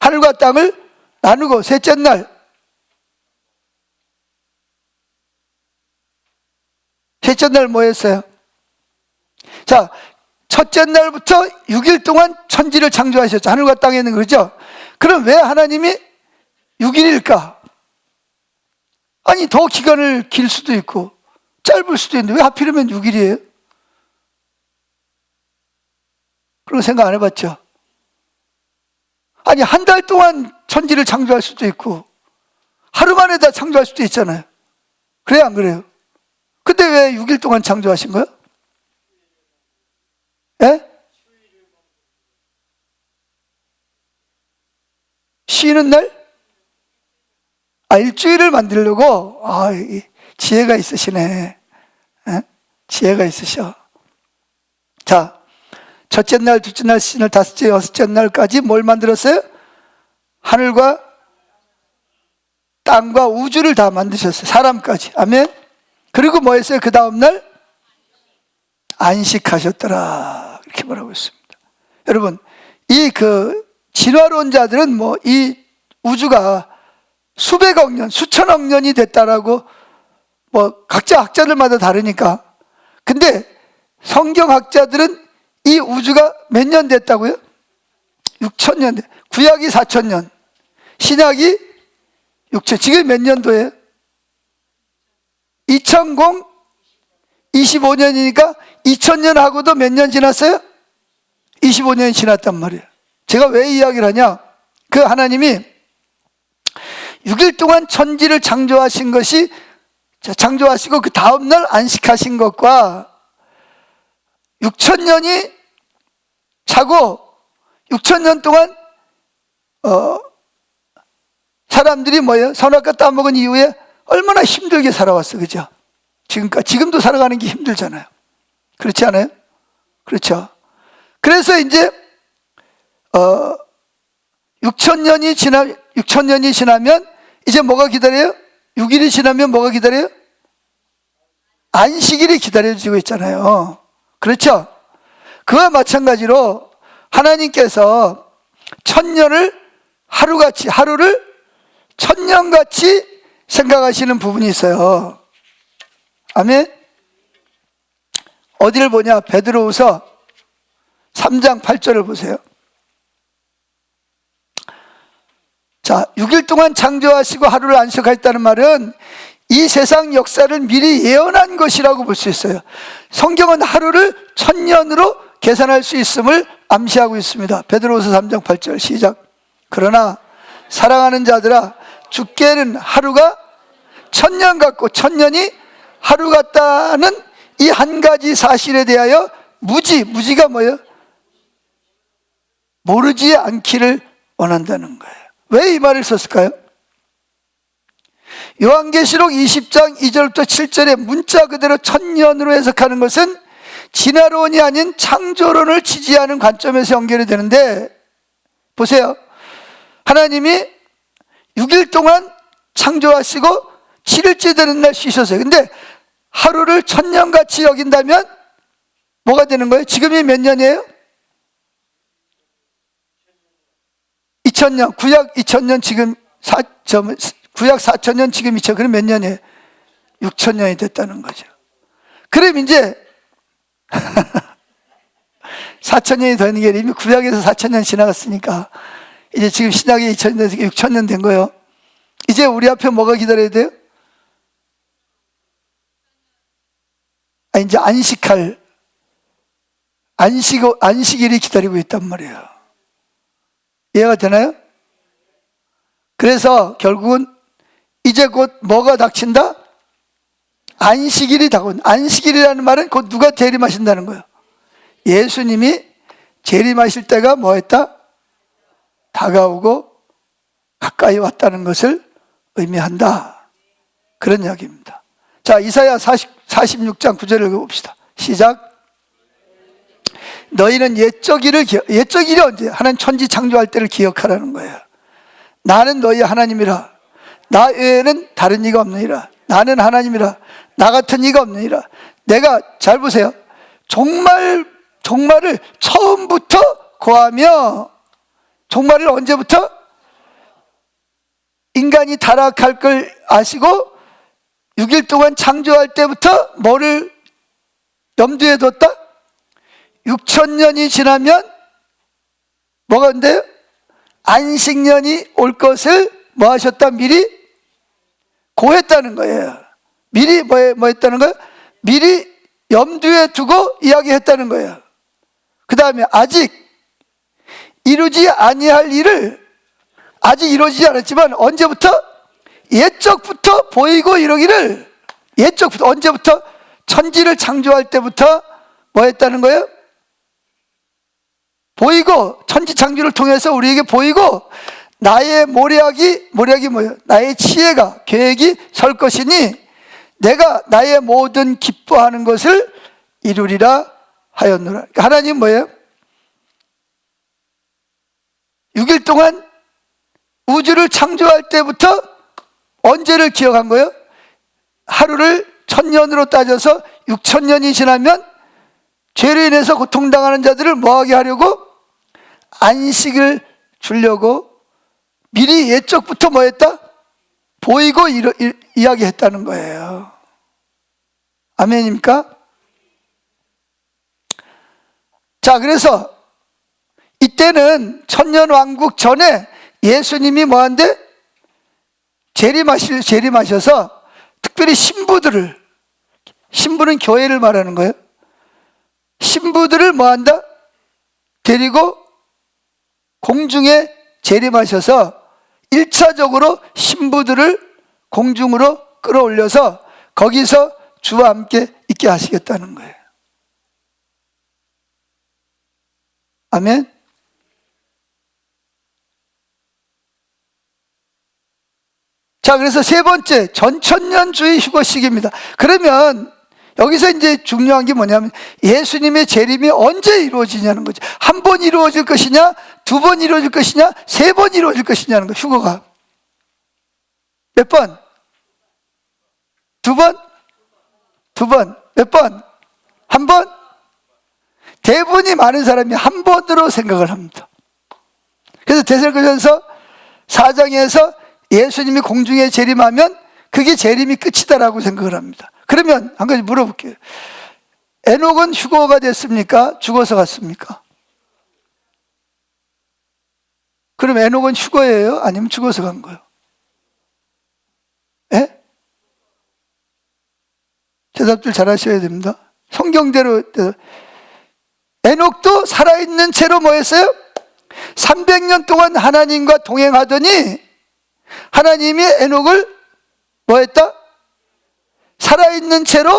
하늘과 땅을 나누고. 셋째 날 뭐였어요? 자, 첫째 날부터 6일 동안 천지를 창조하셨죠. 하늘과 땅에 있는 거죠. 그럼 왜 하나님이 6일일까? 아니, 더 기간을 길 수도 있고 짧을 수도 있는데 왜 하필이면 6일이에요? 그런 거 생각 안 해봤죠? 아니, 한 달 동안 천지를 창조할 수도 있고 하루 만에 다 창조할 수도 있잖아요. 그래요, 안 그래요? 근데 왜 6일 동안 창조하신 거예요? 예? 쉬는 날? 일주일을 만들려고? 지혜가 있으시네. 예? 지혜가 있으셔. 자, 첫째 날, 둘째 날, 셋째 날, 다섯째, 여섯째 날까지 뭘 만들었어요? 하늘과 땅과 우주를 다 만드셨어요. 사람까지. 아멘. 그리고 뭐 했어요? 그 다음 날 안식하셨더라. 이렇게 말하고 있습니다. 여러분, 이 진화론자들은 이 우주가 수백억 년, 수천억 년이 됐다라고 각자 학자들마다 다르니까. 근데 성경학자들은 이 우주가 몇 년 됐다고요? 6,000년. 구약이 4,000년, 신약이 6,000. 지금 몇 년도예요? 2025년이니까 2000년하고도 몇 년 지났어요? 25년이 지났단 말이에요. 제가 왜 이야기를 하냐? 그 하나님이 6일 동안 천지를 창조하신 것이, 창조하시고 그 다음날 안식하신 것과 6,000년이 차고 6,000년 동안 사람들이 선악과 따먹은 이후에 얼마나 힘들게 살아왔어, 그죠? 지금도 살아가는 게 힘들잖아요. 그렇지 않아요? 그렇죠. 그래서 이제 6,000년이 지나면 이제 뭐가 기다려요? 6일이 지나면 뭐가 기다려요? 안식일이 기다려지고 있잖아요. 그렇죠? 그와 마찬가지로 하나님께서 하루를 천년같이 생각하시는 부분이 있어요. 아멘. 어디를 보냐? 베드로후서 3장 8절을 보세요. 자, 6일 동안 창조하시고 하루를 안식하였다는 말은 이 세상 역사를 미리 예언한 것이라고 볼 수 있어요. 성경은 하루를 1000년으로 계산할 수 있음을 암시하고 있습니다. 베드로후서 3장 8절 시작. 그러나 사랑하는 자들아, 주께는 하루가 1000년 같고 1000년이 하루 같다는 이 한 가지 사실에 대하여 무지가 뭐예요? 모르지 않기를 원한다는 거예요. 왜 이 말을 썼을까요? 요한계시록 20장 2절부터 7절에 문자 그대로 1000년으로 해석하는 것은 진화론이 아닌 창조론을 지지하는 관점에서 연결이 되는데, 보세요. 하나님이 6일 동안 창조하시고 7일째 되는 날 쉬셨어요. 근데 하루를 1000년같이 여긴다면 뭐가 되는 거예요? 지금이 몇 년이에요? 2000년. 구약 2000년, 지금 구약 4000년, 지금 2000년. 그럼 몇 년이에요? 6000년이 됐다는 거죠. 그럼 이제 4000년이 되는 게 이미 구약에서 4000년 지나갔으니까 이제 지금 신약이 2000년 돼서 6000년 된 거예요. 이제 우리 앞에 뭐가 기다려야 돼요? 이제 안식일이 기다리고 있단 말이에요. 이해가 되나요? 그래서 결국은 이제 곧 뭐가 닥친다? 안식일이 다가온다. 안식일이라는 말은 곧 누가 재림하신다는 거예요? 예수님이 재림하실 때가 뭐했다? 다가오고 가까이 왔다는 것을 의미한다. 그런 이야기입니다. 자, 이사야 46장 9절을 읽어봅시다. 시작. 너희는 옛적 일이 언제? 하나님 천지 창조할 때를 기억하라는 거예요. 나는 너희 하나님이라. 나 외에는 다른 이가 없느니라. 나는 하나님이라 나 같은 이가 없느니라. 내가 잘 보세요. 종말을 처음부터 고하며, 종말을 언제부터? 인간이 타락할 걸 아시고 6일 동안 창조할 때부터 뭐를 염두에 뒀다? 6,000년이 지나면 뭐가 된대요? 안식년이 올 것을 뭐 하셨다? 미리 고했다는 거예요. 미리 뭐 했다는 거예요? 미리 염두에 두고 이야기했다는 거예요. 그 다음에 아직 이루지 아니할 일을, 아직 이루어지지 않았지만 언제부터? 옛적부터 보이고 이러기를, 옛적부터, 언제부터? 천지를 창조할 때부터 뭐 했다는 거예요? 보이고, 천지 창조를 통해서 우리에게 보이고, 나의 모략이 뭐예요? 나의 지혜가, 계획이 설 것이니 내가 나의 모든 기뻐하는 것을 이루리라 하였노라. 그러니까 하나님 뭐예요? 6일 동안 우주를 창조할 때부터 언제를 기억한 거예요? 하루를 1000년으로 따져서 6000년이 지나면 죄로 인해서 고통당하는 자들을 뭐하게 하려고? 안식을 주려고 미리 옛적부터 뭐 했다? 보이고 이야기했다는 거예요. 아멘입니까? 자, 그래서 이때는 천년왕국 전에 예수님이 뭐한데? 재림하셔서 특별히 신부는 교회를 말하는 거예요. 신부들을 뭐한다? 데리고 공중에 재림하셔서 1차적으로 신부들을 공중으로 끌어올려서 거기서 주와 함께 있게 하시겠다는 거예요. 아멘. 자, 그래서 세 번째, 전천년주의 휴거 시기입니다. 그러면 여기서 이제 중요한 게 뭐냐면 예수님의 재림이 언제 이루어지냐는 거죠. 한 번 이루어질 것이냐, 두 번 이루어질 것이냐, 세 번 이루어질 것이냐는 거. 휴거가 몇 번? 두 번? 두 번. 몇 번? 한 번? 대부분이 많은 사람이 한 번으로 생각을 합니다. 그래서 데살로니가전서 4장에서 예수님이 공중에 재림하면 그게 재림이 끝이다라고 생각을 합니다. 그러면 한 가지 물어볼게요. 에녹은 휴거가 됐습니까? 죽어서 갔습니까? 그럼 에녹은 휴거예요? 아니면 죽어서 간 거예요? 예? 대답들 잘 하셔야 됩니다. 성경대로. 에녹도 살아있는 채로 뭐 했어요? 300년 동안 하나님과 동행하더니 하나님이 에녹을 뭐 했다? 살아있는 채로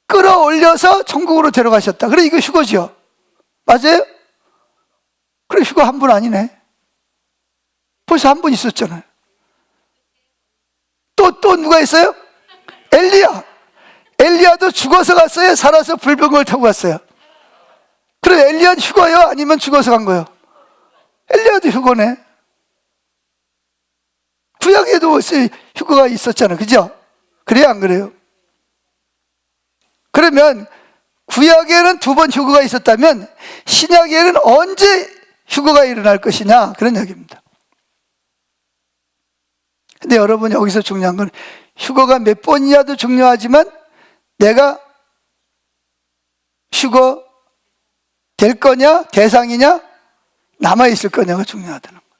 끌어올려서 천국으로 데려가셨다. 그래, 이거 휴거죠. 맞아요? 그래, 휴거 한 분 아니네. 벌써 한 분 있었잖아요. 또 누가 있어요? 엘리야도 죽어서 갔어요? 살아서 불병을 타고 갔어요? 그래, 엘리야는 휴거예요? 아니면 죽어서 간 거예요? 엘리야도 휴거네. 구약에도 휴거가 있었잖아요. 그죠? 그래요, 안 그래요? 그러면 구약에는 두 번 휴거가 있었다면 신약에는 언제 휴거가 일어날 것이냐, 그런 얘기입니다. 근데 여러분, 여기서 중요한 건 휴거가 몇 번이냐도 중요하지만 내가 휴거 될 거냐, 대상이냐, 남아있을 거냐가 중요하다는 거예요.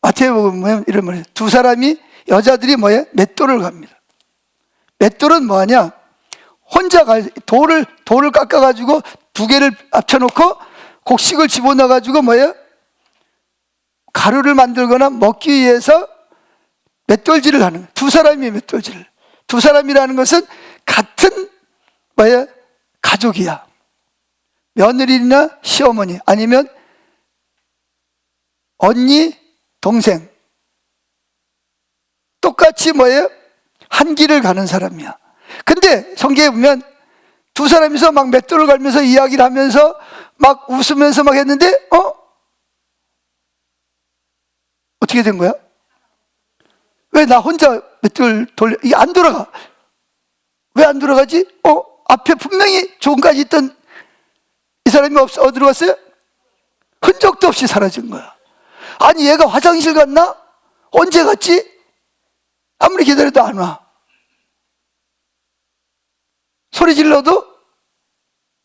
마태복음 보면 이런 말이에요. 두 사람이, 여자들이 뭐예요? 맷돌을 갑니다. 맷돌은 뭐하냐? 혼자 돌을 깎아가지고 두 개를 합쳐놓고 곡식을 집어넣어가지고 뭐예요? 가루를 만들거나 먹기 위해서 맷돌질을 하는 거예요. 두 사람이 맷돌질을. 두 사람이라는 것은 같은 뭐예요? 가족이야. 며느리나 시어머니, 아니면 언니, 동생. 똑같이 뭐예요? 한 길을 가는 사람이야. 근데 성경에 보면 두 사람이서 막 맷돌을 갈면서 이야기를 하면서 막 웃으면서 막 했는데 어떻게 된 거야? 왜 나 혼자 맷돌 돌려. 이게 안 돌아가. 왜 안 돌아가지? 앞에 분명히 조금까지 있던 이 사람이 어디로 갔어요? 흔적도 없이 사라진 거야. 아니, 얘가 화장실 갔나? 언제 갔지? 아무리 기다려도 안 와. 소리 질러도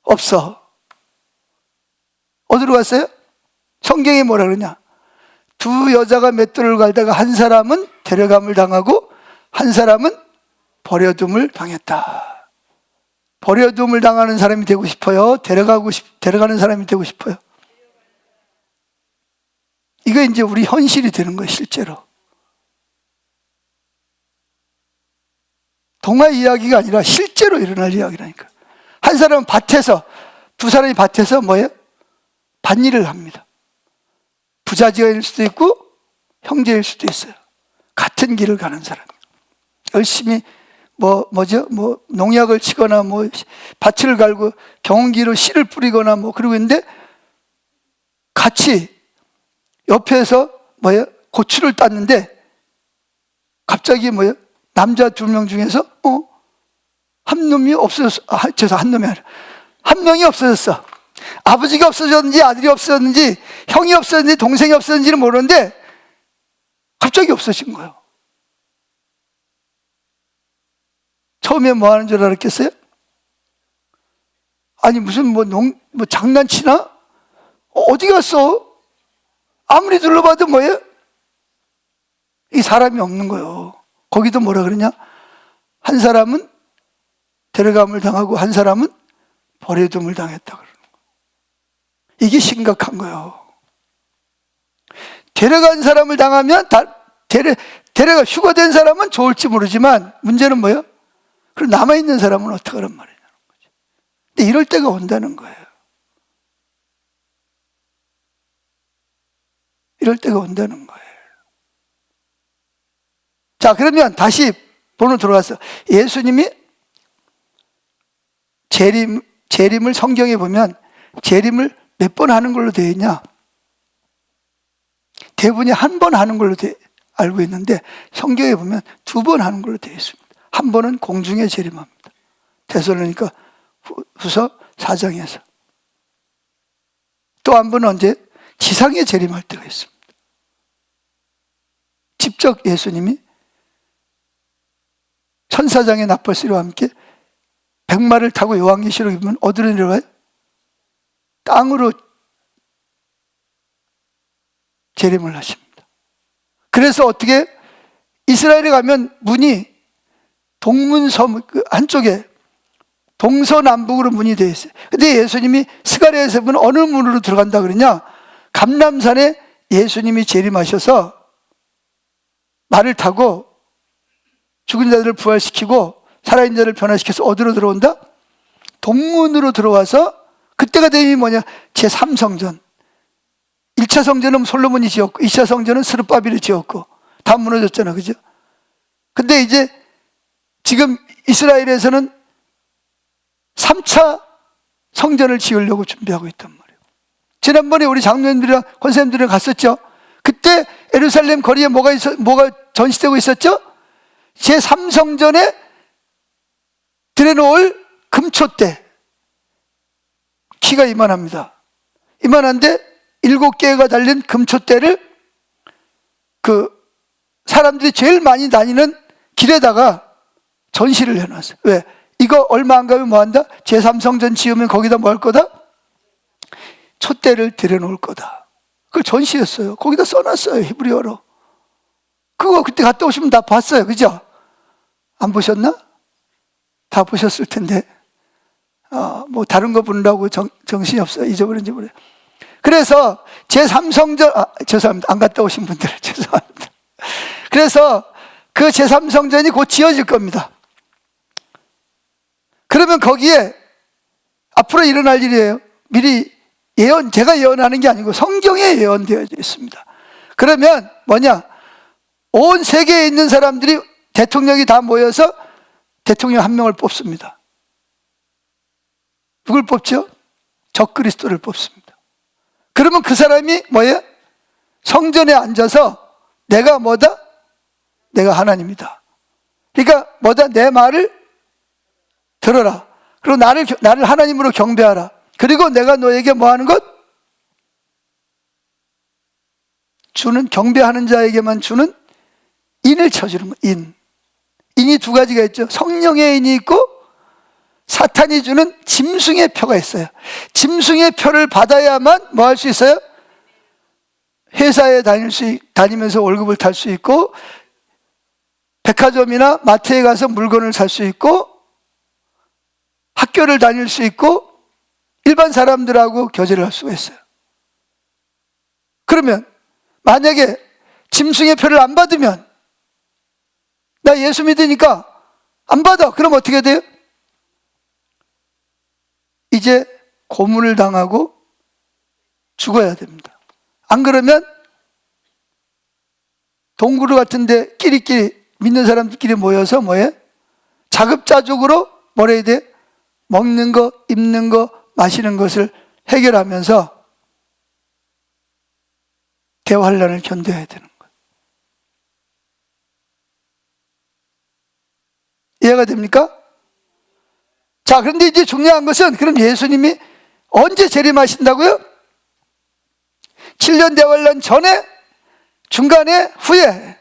없어. 어디로 갔어요? 성경이 뭐라 그러냐? 두 여자가 맷돌을 갈다가 한 사람은 데려감을 당하고 한 사람은 버려둠을 당했다. 버려둠을 당하는 사람이 되고 싶어요? 데려가는 사람이 되고 싶어요? 이거 이제 우리 현실이 되는 거예요, 실제로. 동화 이야기가 아니라 실제로 일어날 이야기라니까. 한 사람은 밭에서, 두 사람이 밭에서 뭐예요? 밭일을 합니다. 부자지간일 수도 있고 형제일 수도 있어요. 같은 길을 가는 사람. 열심히 농약을 치거나 밭을 갈고 경운기로 씨를 뿌리거나 그러고 있는데 같이 옆에서 고추를 땄는데 갑자기 남자 두 명 중에서 한 놈이 없어졌어. 한 놈이 아니라 한 명이 없어졌어. 아버지가 없어졌는지 아들이 없어졌는지 형이 없어졌는지 동생이 없어졌는지는 모르는데 갑자기 없어진 거예요. 처음에 뭐 하는 줄 알았겠어요? 아니 무슨 장난치나? 어디 갔어? 아무리 둘러봐도 뭐예요? 이 사람이 없는 거예요. 거기도 뭐라 그러냐? 한 사람은 데려감을 당하고 한 사람은 버려둠을 당했다 그러는 거예요. 이게 심각한 거예요. 데려간 사람을 당하면 데려가 휴거된 사람은 좋을지 모르지만 문제는 뭐예요? 그럼 남아있는 사람은 어떻게 하란 말이냐는 거죠. 근데 이럴 때가 온다는 거예요. 이럴 때가 온다는 거예요. 자, 그러면 다시 본으로 돌아가서 예수님이 재림을 성경에 보면 재림을 몇 번 하는 걸로 되어 있냐? 대부분이 한 번 하는 걸로 알고 있는데 성경에 보면 두 번 하는 걸로 되어 있습니다. 한 번은 공중에 재림합니다. 데살로니가 후서 4장에서. 또 한 번은 언제? 지상에 재림할 때가 있습니다. 직접 예수님이 천사장의 나팔소리와 함께 백마를 타고 요한계시록 보면 어디로 내려가요? 땅으로 재림을 하십니다. 그래서 어떻게 이스라엘에 가면 문이 동문섬 한쪽에 동서남북으로 문이 되어 있어요. 근데 예수님이 스가랴에서 보면 어느 문으로 들어간다 그러냐? 감람산에 예수님이 재림하셔서 말을 타고 죽은 자들을 부활시키고 살아있는 자를 변화시켜서 어디로 들어온다? 동문으로 들어와서 그때가 되면 뭐냐? 제3성전. 1차 성전은 솔로몬이 지었고 2차 성전은 스룹바벨이 지었고 다 무너졌잖아, 그죠? 근데 이제 지금 이스라엘에서는 3차 성전을 지으려고 준비하고 있단 말이에요. 지난번에 우리 장로님들이랑 권사님들이랑 갔었죠? 그때 예루살렘 거리에 뭐가 전시되고 있었죠? 제3성전에 들여놓을 금촛대. 키가 이만합니다. 이만한데 7개가 달린 금촛대를 사람들이 제일 많이 다니는 길에다가 전시를 해놨어요. 왜? 이거 얼마 안 가면 뭐 한다? 제3성전 지으면 거기다 뭐 할 거다? 촛대를 들여놓을 거다. 그걸 전시했어요. 거기다 써놨어요, 히브리어로. 그거 그때 갔다 오시면 다 봤어요, 그죠? 안 보셨나? 다 보셨을 텐데 다른 거 보느라고 정신이 없어요. 잊어버린지 모르겠어요. 그래서 제3성전 죄송합니다. 안 갔다 오신 분들 죄송합니다. 그래서 그 제3성전이 곧 지어질 겁니다. 그러면 거기에 앞으로 일어날 일이에요. 미리 제가 예언하는 게 아니고 성경에 예언되어 있습니다. 그러면 뭐냐? 온 세계에 있는 사람들이 대통령이 다 모여서 대통령 한 명을 뽑습니다. 누굴 뽑죠? 적그리스도를 뽑습니다. 그러면 그 사람이 뭐예요? 성전에 앉아서 내가 뭐다? 내가 하나님이다. 그러니까 뭐다? 내 말을 들어라. 그리고 나를 하나님으로 경배하라. 그리고 내가 너에게 뭐 하는 것? 주는, 경배하는 자에게만 주는 인을 쳐주는 것. 인이 두 가지가 있죠. 성령의 인이 있고 사탄이 주는 짐승의 표가 있어요. 짐승의 표를 받아야만 뭐 할 수 있어요? 회사에 다니면서 월급을 탈 수 있고, 백화점이나 마트에 가서 물건을 살 수 있고, 학교를 다닐 수 있고, 일반 사람들하고 교제를 할 수가 있어요. 그러면 만약에 짐승의 표를 안 받으면, 나 예수 믿으니까 안 받아. 그럼 어떻게 돼요? 이제 고문을 당하고 죽어야 됩니다. 안 그러면 동굴 같은데 끼리끼리 믿는 사람들끼리 모여서 뭐해? 자급자족으로 뭐라 해야 돼? 먹는 거, 입는 거, 마시는 것을 해결하면서 대환란을 견뎌야 되는 거예요. 이해가 됩니까? 자, 그런데 이제 중요한 것은, 그럼 예수님이 언제 재림하신다고요? 7년 대환란 전에, 중간에, 후에.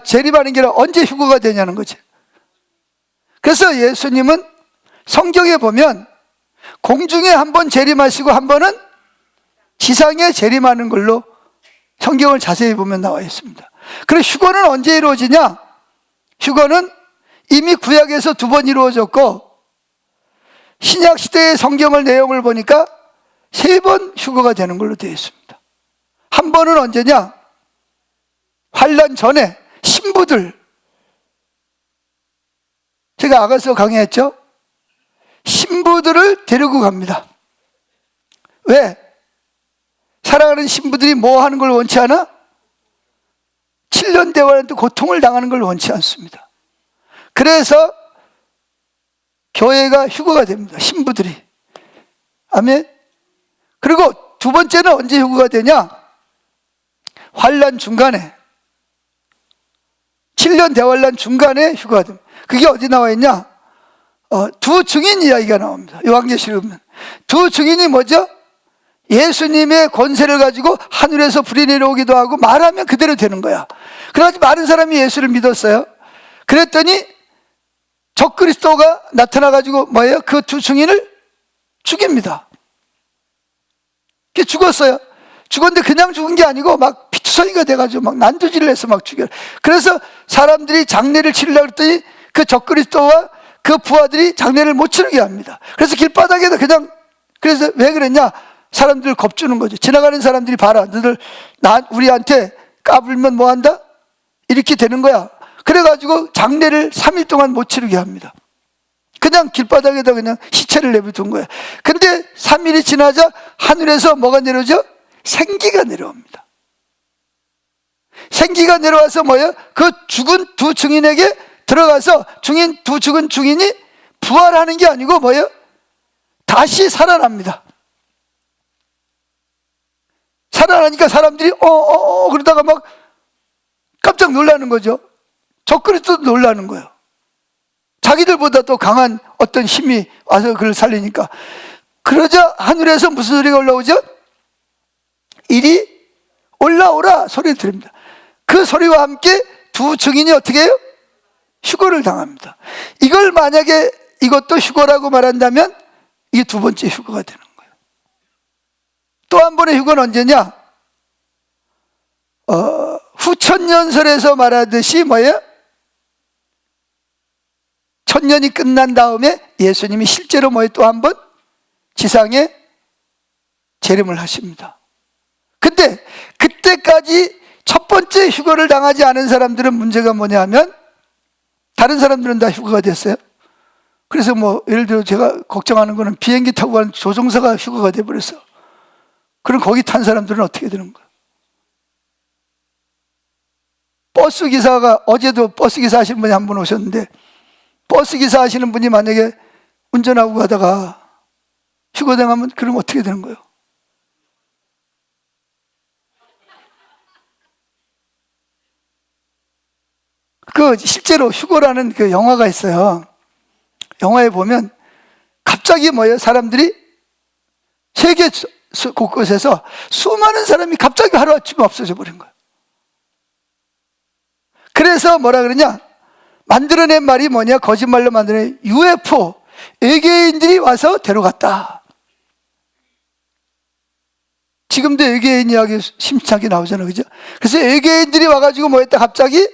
재림하는 게 아니라 언제 휴거가 되냐는 거지. 그래서 예수님은 성경에 보면 공중에 한 번 재림하시고 한 번은 지상에 재림하는 걸로 성경을 자세히 보면 나와 있습니다. 그럼 휴거는 언제 이루어지냐? 휴거는 이미 구약에서 2번 이루어졌고, 신약 시대의 성경을 내용을 보니까 3번 휴거가 되는 걸로 되어 있습니다. 한 번은 언제냐? 환란 전에 신부들, 제가 아가서 강의했죠? 신부들을 데리고 갑니다. 왜? 사랑하는 신부들이 뭐 하는 걸 원치 않아? 7년 대환란 때 고통을 당하는 걸 원치 않습니다. 그래서 교회가 휴거가 됩니다. 신부들이. 아멘. 그리고 두 번째는 언제 휴거가 되냐? 환란 중간에, 7년 대환란 중간에 휴거가 됩니다. 그게 어디 나와 있냐? 두 증인 이야기가 나옵니다. 요한계시록 보면 두 증인이 뭐죠? 예수님의 권세를 가지고 하늘에서 불이 내려오기도 하고 말하면 그대로 되는 거야. 그래가지고 많은 사람이 예수를 믿었어요. 그랬더니 적그리스도가 나타나가지고 뭐예요? 그 두 증인을 죽입니다. 죽었어요. 죽었는데 그냥 죽은 게 아니고 막 피투성이가 돼가지고 막 난두질을 해서 막 죽여요. 그래서 사람들이 장례를 치려고 했더니 그 적그리스도와 그 부하들이 장례를 못 치르게 합니다. 그래서 길바닥에도 그냥, 그래서 왜 그랬냐? 사람들 겁주는 거죠. 지나가는 사람들이 봐라, 너들 우리한테 까불면 뭐 한다? 이렇게 되는 거야. 그래가지고 장례를 3일 동안 못 치르게 합니다. 그냥 길바닥에다 그냥 시체를 내비둔 거야. 근데 3일이 지나자 하늘에서 뭐가 내려오죠? 생기가 내려옵니다. 생기가 내려와서 뭐예요? 그 죽은 두 증인에게 들어가서 두 죽은 증인이 부활하는 게 아니고 뭐예요? 다시 살아납니다. 살아나니까 사람들이 그러다가 막 깜짝 놀라는 거죠. 적그리스도도 놀라는 거예요. 자기들보다 더 강한 어떤 힘이 와서 그를 살리니까. 그러자 하늘에서 무슨 소리가 올라오죠? 이리 올라오라 소리를 들립니다. 그 소리와 함께 두 증인이 어떻게 해요? 휴거를 당합니다. 이걸 만약에 이것도 휴거라고 말한다면 이게 두 번째 휴거가 되는 거예요. 또 한 번의 휴거는 언제냐? 후천년설에서 말하듯이 뭐예요? 천년이 끝난 다음에 예수님이 실제로 뭐예요? 또 한 번 지상에 재림을 하십니다. 근데 그때까지 첫 번째 휴거를 당하지 않은 사람들은 문제가 뭐냐 하면, 다른 사람들은 다 휴거가 됐어요. 그래서 뭐 예를 들어 제가 걱정하는 거는 비행기 타고 가는 조종사가 휴거가 돼버렸어. 그럼 거기 탄 사람들은 어떻게 되는 거야? 버스 기사가, 어제도 버스 기사 하시는 분이 한 분 오셨는데, 버스 기사 하시는 분이 만약에 운전하고 가다가 휴거당하면 그럼 어떻게 되는 거예요? 그 실제로 휴거라는 그 영화가 있어요. 영화에 보면 갑자기 뭐예요? 사람들이 세계 곳곳에서 수많은 사람이 갑자기 하루아침에 없어져 버린 거예요. 그래서 뭐라 그러냐? 만들어낸 말이 뭐냐? 거짓말로 만들어낸 UFO, 외계인들이 와서 데려갔다. 지금도 외계인 이야기 심차게 나오잖아요. 그죠? 그래서 외계인들이 와가지고 뭐 했다? 갑자기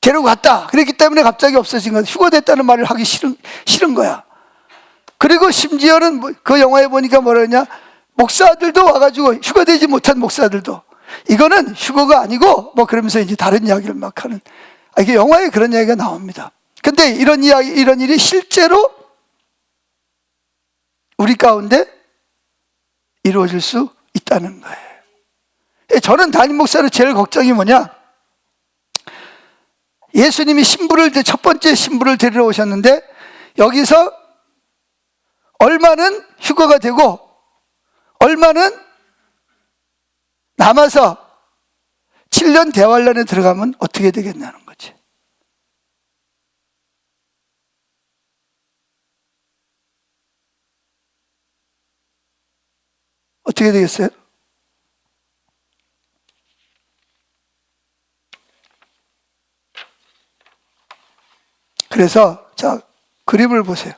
데려갔다. 그랬기 때문에 갑자기 없어진 거야. 휴거됐다는 말을 하기 싫은 거야. 그리고 심지어는 그 영화에 보니까 뭐라 그러냐? 목사들도 와가지고 휴거되지 못한 목사들도 이거는 휴거가 아니고 뭐 그러면서 이제 다른 이야기를 막 하는, 이게 영화에 그런 이야기가 나옵니다. 근데 이런 일이 실제로 우리 가운데 이루어질 수 있다는 거예요. 저는 담임 목사로 제일 걱정이 뭐냐? 예수님이 첫 번째 신부를 데리러 오셨는데 여기서 얼마는 휴거가 되고 얼마는 남아서 7년 대환란에 들어가면 어떻게 되겠냐는 거지. 어떻게 되겠어요? 그래서 자, 그림을 보세요.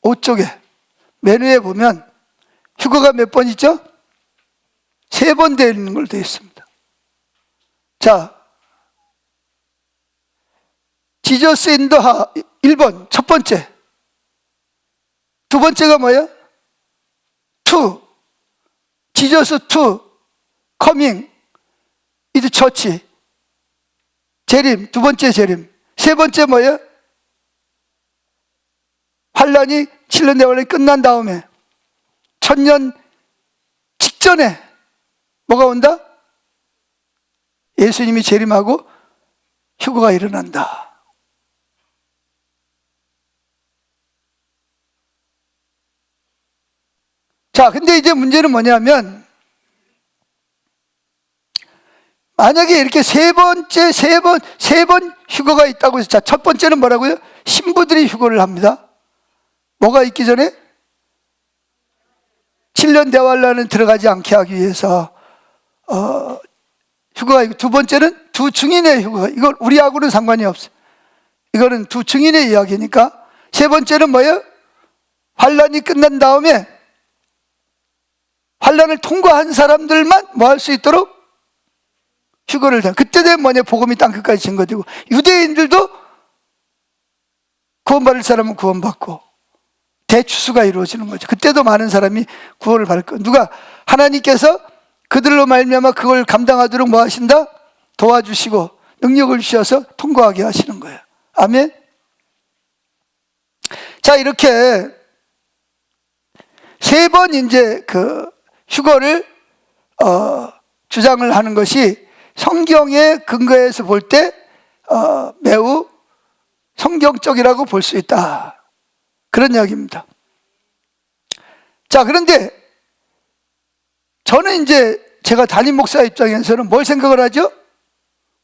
5쪽에 맨 위에 보면 휴거가 몇 번 있죠? 3번 되어 있는 걸로 되어 있습니다. 자, 지저스 인 더 1번 첫 번째. 두 번째가 뭐예요? to 지저스 to coming 이드 처치. 재림, 두 번째 재림. 세 번째 뭐예요? 환란이 7년 대환란이 끝난 다음에 1000년 직전에 뭐가 온다? 예수님이 재림하고 휴거가 일어난다. 자, 근데 이제 문제는 뭐냐면 만약에 이렇게 세 번 휴거가 있다고 해서, 자, 첫 번째는 뭐라고요? 신부들이 휴거를 합니다. 뭐가 있기 전에? 7년 대환란은 들어가지 않게 하기 위해서 휴거가 있고, 두 번째는 두 증인의 휴거. 이건 우리하고는 상관이 없어요. 이거는 두 증인의 이야기니까. 세 번째는 뭐예요? 환란이 끝난 다음에 환란을 통과한 사람들만 뭐 할 수 있도록 휴거를 다. 그때 되면 뭐냐? 복음이 땅끝까지 증거되고 유대인들도 구원받을 사람은 구원받고 대추수가 이루어지는 거죠. 그때도 많은 사람이 구원을 받을 거예요. 누가 하나님께서 그들로 말미암아 그걸 감당하도록 뭐 하신다? 도와주시고 능력을 주셔서 통과하게 하시는 거예요. 아멘. 자, 이렇게 세 번 이제 그 휴거를 주장을 하는 것이 성경의 근거에서 볼 때 매우 성경적이라고 볼 수 있다. 그런 이야기입니다. 자, 그런데 저는 이제 제가 담임 목사 입장에서는 뭘 생각을 하죠?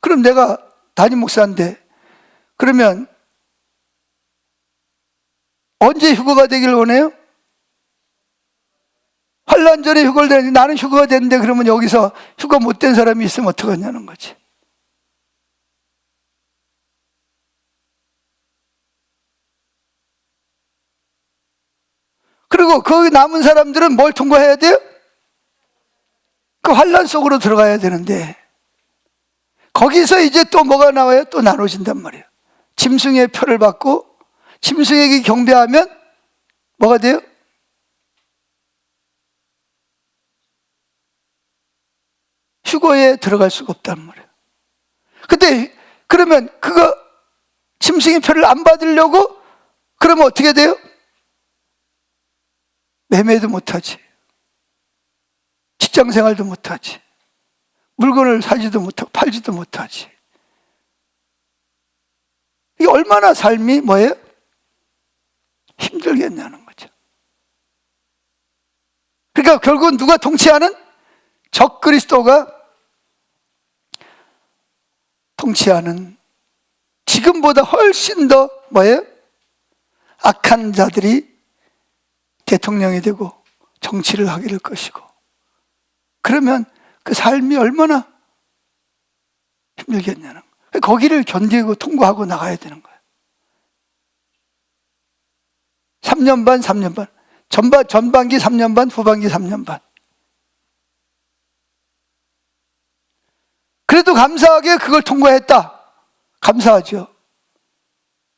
그럼 내가 담임 목사인데 그러면 언제 휴거가 되길 원해요? 환란 전에 휴거를 되는데 나는 휴거가 됐는데 그러면 여기서 휴거 못 된 사람이 있으면 어떡하냐는 거지. 그리고 거기 남은 사람들은 뭘 통과해야 돼요? 그 환란 속으로 들어가야 되는데 거기서 이제 또 뭐가 나와요? 또 나눠진단 말이에요. 짐승의 표를 받고 짐승에게 경배하면 뭐가 돼요? 휴거에 들어갈 수가 없단 말이에요. 근데 그러면 그거 짐승의 표를 안 받으려고 그러면 어떻게 돼요? 매매도 못하지, 직장생활도 못하지, 물건을 사지도 못하고 팔지도 못하지. 이게 얼마나 삶이 뭐예요? 힘들겠냐는 거죠. 그러니까 결국은 누가 통치하는? 적그리스도가 통치하는 지금보다 훨씬 더 뭐예요? 악한 자들이 대통령이 되고 정치를 하게 될 것이고, 그러면 그 삶이 얼마나 힘들겠냐는 거예요. 거기를 견디고 통과하고 나가야 되는 거예요. 3년 반, 3년 반. 전반기 3년 반, 후반기 3년 반. 그래도 감사하게 그걸 통과했다. 감사하죠.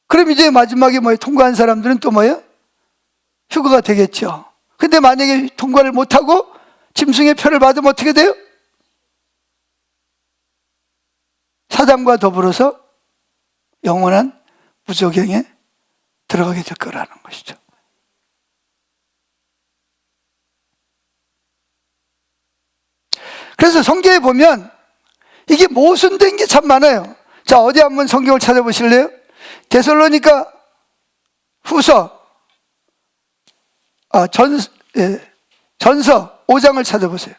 그럼 이제 마지막에 뭐예요? 통과한 사람들은 또 뭐예요? 휴거가 되겠죠. 근데 만약에 통과를 못하고 짐승의 표를 받으면 어떻게 돼요? 사단과 더불어서 영원한 무저갱에 들어가게 될 거라는 것이죠. 그래서 성경에 보면 이게 모순된 게 참 많아요. 자, 어디 한번 성경을 찾아보실래요? 데살로니가 후서 전서 5장을 찾아보세요.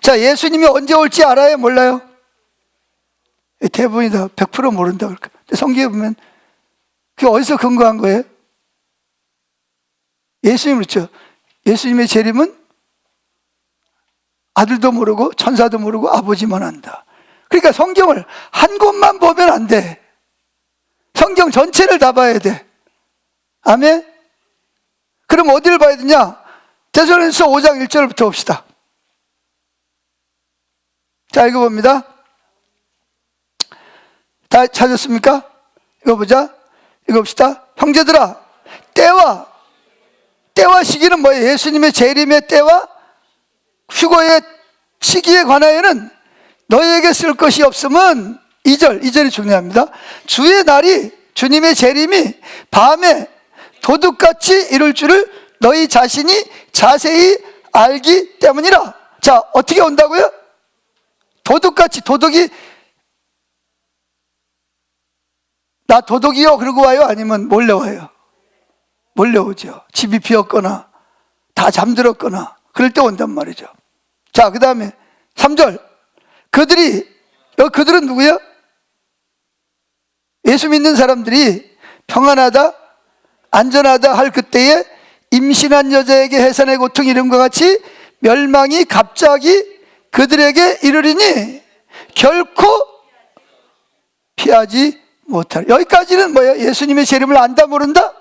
자, 예수님이 언제 올지 알아요? 몰라요? 대부분이 다 100% 모른다 그럴까? 성경에 보면 그게 어디서 근거한 거예요? 예수님 그렇죠. 예수님의 재림은 아들도 모르고 천사도 모르고 아버지만 안다. 그러니까 성경을 한 곳만 보면 안 돼. 성경 전체를 다 봐야 돼. 아멘? 그럼 어디를 봐야 되냐? 데살로니가서 5장 1절부터 봅시다. 자, 읽어봅니다. 다 찾았습니까? 읽어보자. 읽어봅시다. 형제들아, 때와 시기는 뭐예요? 예수님의 재림의 때와 휴거의 시기에 관하여는 너희에게 쓸 것이 없음은 2절이 중요합니다. 주의 날이, 주님의 재림이 밤에 도둑같이 이룰 줄을 너희 자신이 자세히 알기 때문이라. 자, 어떻게 온다고요? 도둑같이. 도둑이 나 도둑이요 그러고 와요? 아니면 몰래 와요? 몰래 오죠. 집이 비었거나 다 잠들었거나 그럴 때 온단 말이죠. 자, 그 다음에 3절. 그들은 누구야? 예수 믿는 사람들이 평안하다, 안전하다 할 그때에 임신한 여자에게 해산의 고통 이름과 같이 멸망이 갑자기 그들에게 이르리니 결코 피하지 못하리. 여기까지는 뭐예요? 예수님의 재림을 안다 모른다?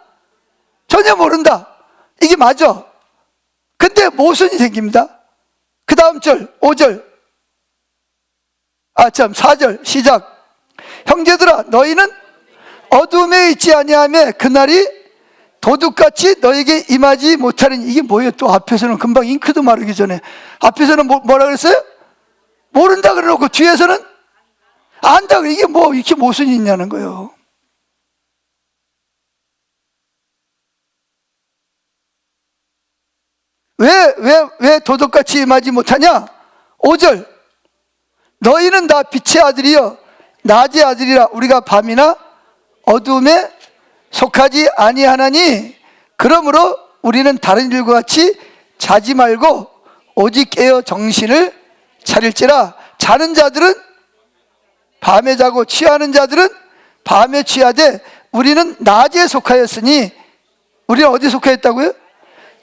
전혀 모른다. 이게 맞아. 근데 모순이 생깁니다. 그 다음 절 5절 4절 시작. 형제들아, 너희는 어둠에 있지 아니하며 그날이 도둑같이 너에게 임하지 못하리니. 이게 뭐예요? 또 앞에서는 금방 잉크도 마르기 전에 앞에서는 뭐라 그랬어요? 모른다 그래놓고 뒤에서는 안다. 이게 뭐 이렇게 모순이 있냐는 거예요. 왜 도둑같이 임하지 못하냐? 5절. 너희는 다 빛의 아들이여 낮의 아들이라. 우리가 밤이나 어둠에 속하지 아니하나니 그러므로 우리는 다른 일과 같이 자지 말고 오직 깨어 정신을 차릴지라. 자는 자들은 밤에 자고 취하는 자들은 밤에 취하되 우리는 낮에 속하였으니. 우리는 어디에 속하였다고요?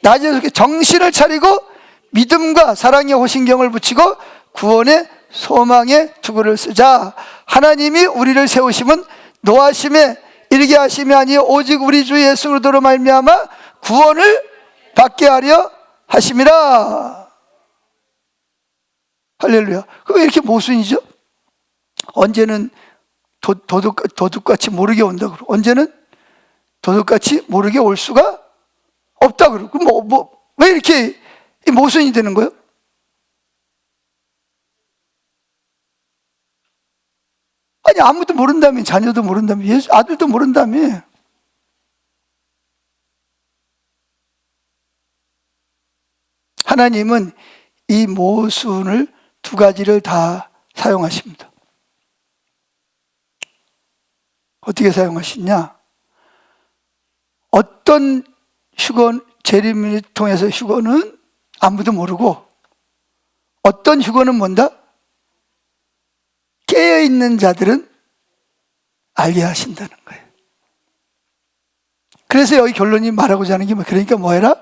낮에 속해 정신을 차리고 믿음과 사랑의 호신경을 붙이고 구원의 소망의 투구를 쓰자. 하나님이 우리를 세우심은 노하심에 이르게 하심이 아니요 오직 우리 주 예수 그리스도로 말미암아 구원을 받게 하려 하심이라. 할렐루야. 왜 이렇게 모순이죠? 언제는 도둑같이 모르게 온다 그러고 언제는 도둑같이 모르게 올 수가 없다 그러고 왜 이렇게 모순이 되는 거예요? 아니, 아무도 모른다며. 자녀도 모른다며. 아들도 모른다며. 하나님은 이 모순을 두 가지를 다 사용하십니다. 어떻게 사용하시냐? 어떤 재림을 통해서 휴거는 아무도 모르고 어떤 휴거는 뭔다? 깨어있는 자들은 알게 하신다는 거예요. 그래서 여기 결론이 말하고자 하는 게 그러니까 뭐 해라?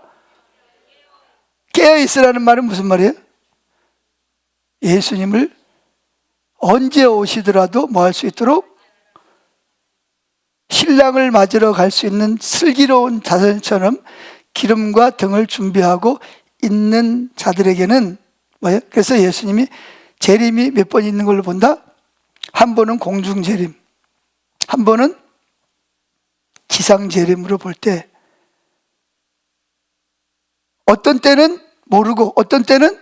깨어있으라는 말은 무슨 말이에요? 예수님을 언제 오시더라도 뭐 할 수 있도록 신랑을 맞으러 갈 수 있는 슬기로운 자선처럼 기름과 등을 준비하고 있는 자들에게는 뭐예요? 그래서 예수님이 재림이 몇 번 있는 걸로 본다? 한 번은 공중 재림, 한 번은 지상 재림으로 볼 때 어떤 때는 모르고 어떤 때는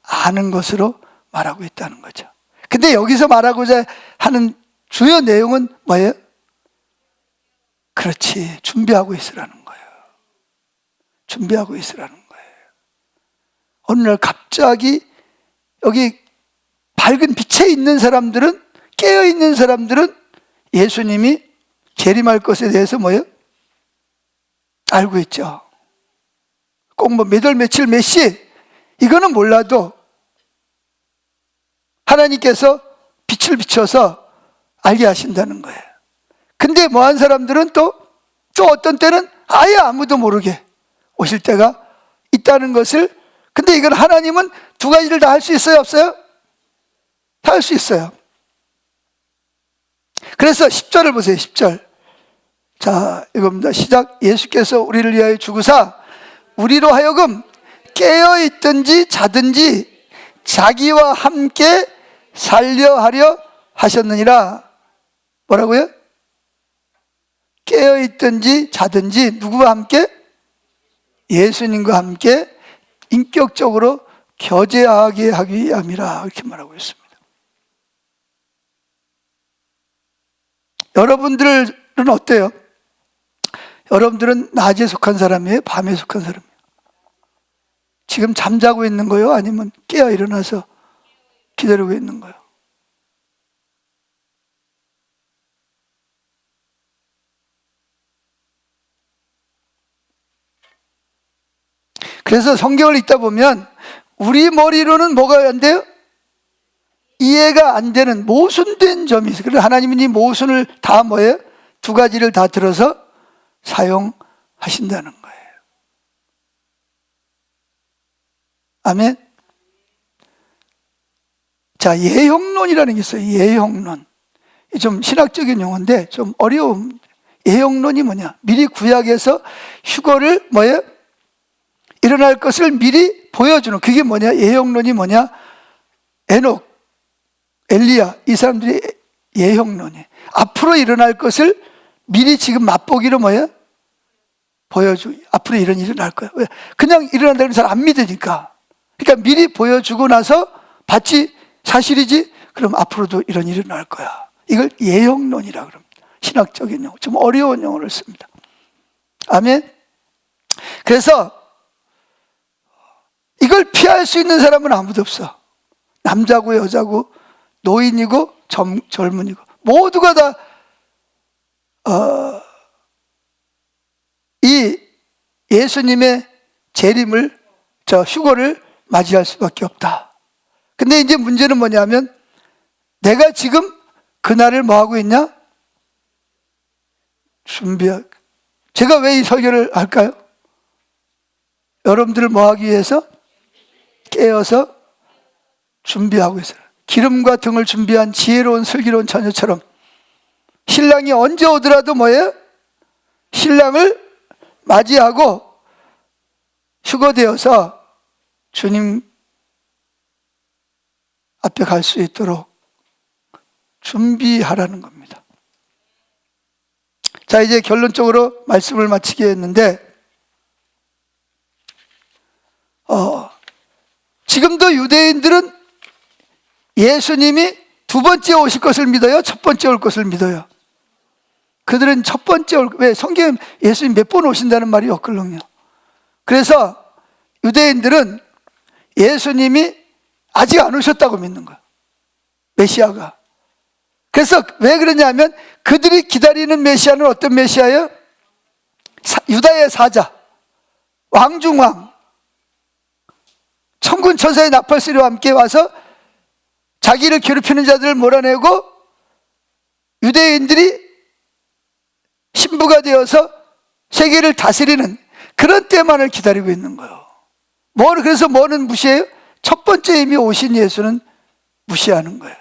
아는 것으로 말하고 있다는 거죠. 근데 여기서 말하고자 하는 주요 내용은 뭐예요? 그렇지, 준비하고 있으라는 거예요. 준비하고 있으라는 거예요. 어느 날 갑자기 여기 밝은 빛에 있는 사람들은, 깨어있는 사람들은 예수님이 재림할 것에 대해서 뭐예요? 알고 있죠. 꼭 뭐 몇 월 며칠 몇 시 이거는 몰라도 하나님께서 빛을 비춰서 알게 하신다는 거예요. 근데 뭐한 사람들은 또 어떤 때는 아예 아무도 모르게 오실 때가 있다는 것을, 근데 이건 하나님은 두 가지를 다 할 수 있어요, 없어요? 다 할 수 있어요. 그래서 10절을 보세요. 10절. 자, 이겁니다. 시작. 예수께서 우리를 위하여 죽으사 우리로 하여금 깨어있든지 자든지 자기와 함께 살려 하려 하셨느니라. 뭐라고요? 깨어있든지 자든지 누구와 함께? 예수님과 함께 인격적으로 교제하게 하기 위함이라, 이렇게 말하고 있습니다. 여러분들은 어때요? 여러분들은 낮에 속한 사람이에요? 밤에 속한 사람이에요? 지금 잠자고 있는 거예요? 아니면 깨어 일어나서 기다리고 있는 거예요? 그래서 성경을 읽다 보면 우리 머리로는 뭐가 안 돼요? 이해가 안 되는 모순된 점이 있어요. 그래서 하나님은 이 모순을 다 뭐예요? 두 가지를 다 들어서 사용하신다는 거예요. 아멘. 자, 예형론이라는 게 있어요. 예형론. 좀 신학적인 용어인데 좀 어려움. 예형론이 뭐냐? 미리 구약에서 휴거를 뭐예요? 일어날 것을 미리 보여주는, 그게 뭐냐? 예형론이 뭐냐? 에녹, 엘리야, 이 사람들이 예형론이에요. 앞으로 일어날 것을 미리 지금 맛보기로 뭐예요? 보여주고, 앞으로 이런 일이 일어날 거야. 왜? 그냥 일어난다는 잘 안 믿으니까. 그러니까 미리 보여주고 나서 봤지? 사실이지? 그럼 앞으로도 이런 일이 일어날 거야. 이걸 예형론이라고 합니다. 신학적인 용어, 좀 어려운 용어를 씁니다. 아멘. 그래서 이걸 피할 수 있는 사람은 아무도 없어. 남자고 여자고 노인이고 젊은이고 모두가 다 이 예수님의 재림을, 휴거를 맞이할 수밖에 없다. 근데 이제 문제는 뭐냐면 내가 지금 그날을 뭐 하고 있냐? 제가 왜 이 설교를 할까요? 여러분들을 뭐 하기 위해서? 깨어서 준비하고 있어요. 기름과 등을 준비한 지혜로운 슬기로운 처녀처럼 신랑이 언제 오더라도 뭐예요? 신랑을 맞이하고 휴거되어서 주님 앞에 갈 수 있도록 준비하라는 겁니다. 자, 이제 결론적으로 말씀을 마치게 했는데 지금도 유대인들은 예수님이 두 번째 오실 것을 믿어요? 첫 번째 올 것을 믿어요? 그들은 첫 번째 왜 성경에 예수님 몇 번 오신다는 말이 없거든요. 그래서 유대인들은 예수님이 아직 안 오셨다고 믿는 거예요. 메시아가. 그래서 왜 그러냐면 그들이 기다리는 메시아는 어떤 메시아예요? 유다의 사자, 왕중왕, 천군 천사의 나팔소리와 함께 와서 자기를 괴롭히는 자들을 몰아내고 유대인들이 신부가 되어서 세계를 다스리는 그런 때만을 기다리고 있는 거예요. 그래서 뭐는 무시해요? 첫 번째 이미 오신 예수는 무시하는 거예요.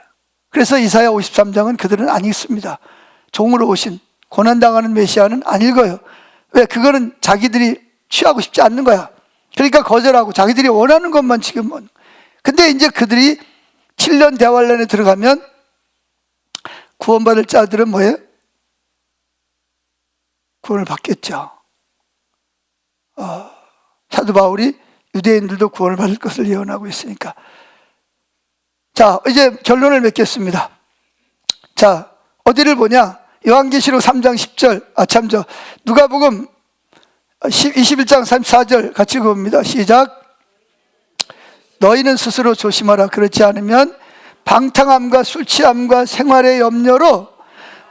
그래서 이사야 53장은 그들은 안 읽습니다. 종으로 오신 고난당하는 메시아는 안 읽어요. 왜? 그거는 자기들이 취하고 싶지 않는 거야. 그러니까 거절하고 자기들이 원하는 것만 지금 근데 이제 그들이 7년 대환란에 들어가면 구원받을 자들은 뭐예요? 구원을 받겠죠. 사도 바울이 유대인들도 구원을 받을 것을 예언하고 있으니까. 자, 이제 결론을 맺겠습니다. 자, 어디를 보냐? 요한계시록 3장 10절, 누가복음 21장 34절 같이 봅니다. 시작. 너희는 스스로 조심하라. 그렇지 않으면 방탕함과 술취함과 생활의 염려로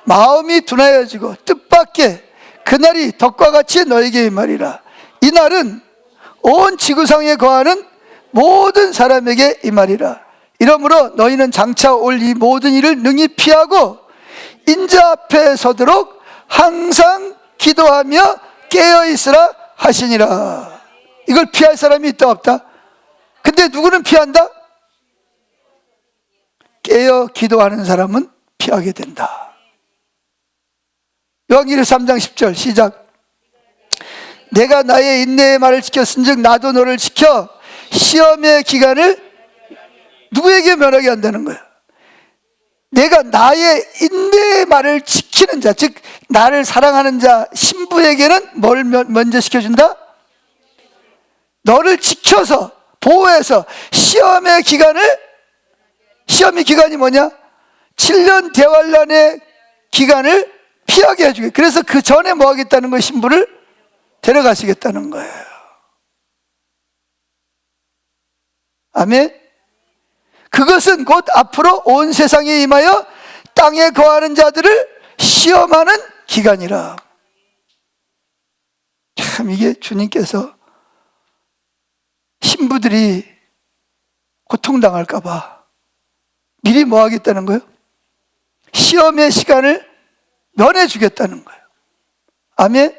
마음이 둔하여지고 뜻밖의 그날이 덕과 같이 너에게 임하리라. 이 날은 온 지구상에 거하는 모든 사람에게 임하리라. 이러므로 너희는 장차 올 이 모든 일을 능히 피하고 인자 앞에 서도록 항상 기도하며 깨어있으라 하시니라. 이걸 피할 사람이 있다 없다? 근데 누구는 피한다? 깨어 기도하는 사람은 피하게 된다. 요한계시록 3장 10절 시작. 내가 나의 인내의 말을 지켰은즉 나도 너를 지켜 시험의 기간을 누구에게 면하게 한다는 거야? 내가 나의 인내의 말을 지키는 자, 즉 나를 사랑하는 자 신부에게는 뭘 먼저 시켜준다? 너를 지켜서 보호해서 시험의 기간이 뭐냐? 7년 대환란의 기간을 피하게 해주게. 그래서 그 전에 뭐 하겠다는 거예요? 신부를 데려가시겠다는 거예요. 아멘. 그것은 곧 앞으로 온 세상에 임하여 땅에 거하는 자들을 시험하는 기간이라. 참, 이게 주님께서 신부들이 고통당할까 봐 미리 뭐 하겠다는 거예요? 시험의 시간을 면해주겠다는 거예요. 아멘.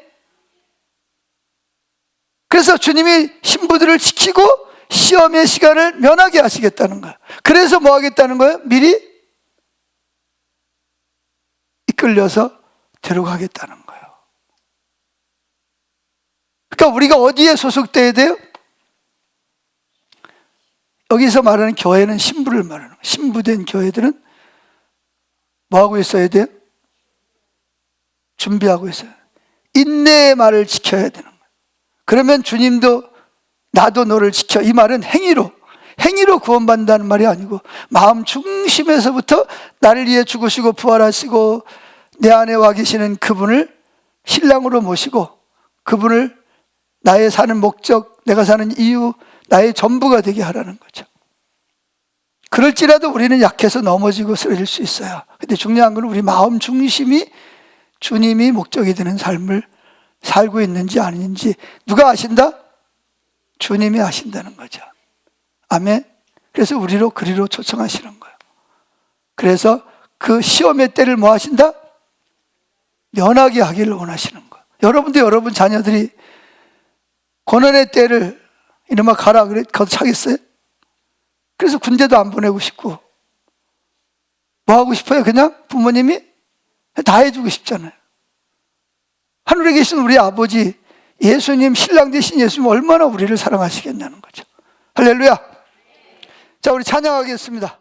그래서 주님이 신부들을 지키고 시험의 시간을 면하게 하시겠다는 거예요. 그래서 뭐 하겠다는 거예요? 미리 이끌려서 데려가겠다는 거예요. 그러니까 우리가 어디에 소속돼야 돼요? 여기서 말하는 교회는 신부를 말하는 거예요. 신부된 교회들은 뭐 하고 있어야 돼요? 준비하고 있어요. 인내의 말을 지켜야 되는 거예요. 그러면 주님도 나도 너를 지켜, 이 말은 행위로 구원받는다는 말이 아니고 마음 중심에서부터 나를 위해 죽으시고 부활하시고 내 안에 와 계시는 그분을 신랑으로 모시고 그분을 나의 사는 목적, 내가 사는 이유, 나의 전부가 되게 하라는 거죠. 그럴지라도 우리는 약해서 넘어지고 쓰러질 수 있어요. 근데 중요한 건 우리 마음 중심이 주님이 목적이 되는 삶을 살고 있는지 아닌지 누가 아신다? 주님이 아신다는 거죠. 아멘. 그래서 우리로 그리로 초청하시는 거예요. 그래서 그 시험의 때를 뭐 하신다? 면하게 하기를 원하시는 거예요. 여러분도 여러분 자녀들이 고난의 때를 이놈아 가라 그래 가서 차겠어요? 그래서 군대도 안 보내고 싶고 뭐 하고 싶어요? 그냥 부모님이 다 해주고 싶잖아요. 하늘에 계신 우리 아버지 예수님, 신랑 되신 예수님 얼마나 우리를 사랑하시겠냐는 거죠. 할렐루야. 자, 우리 찬양하겠습니다.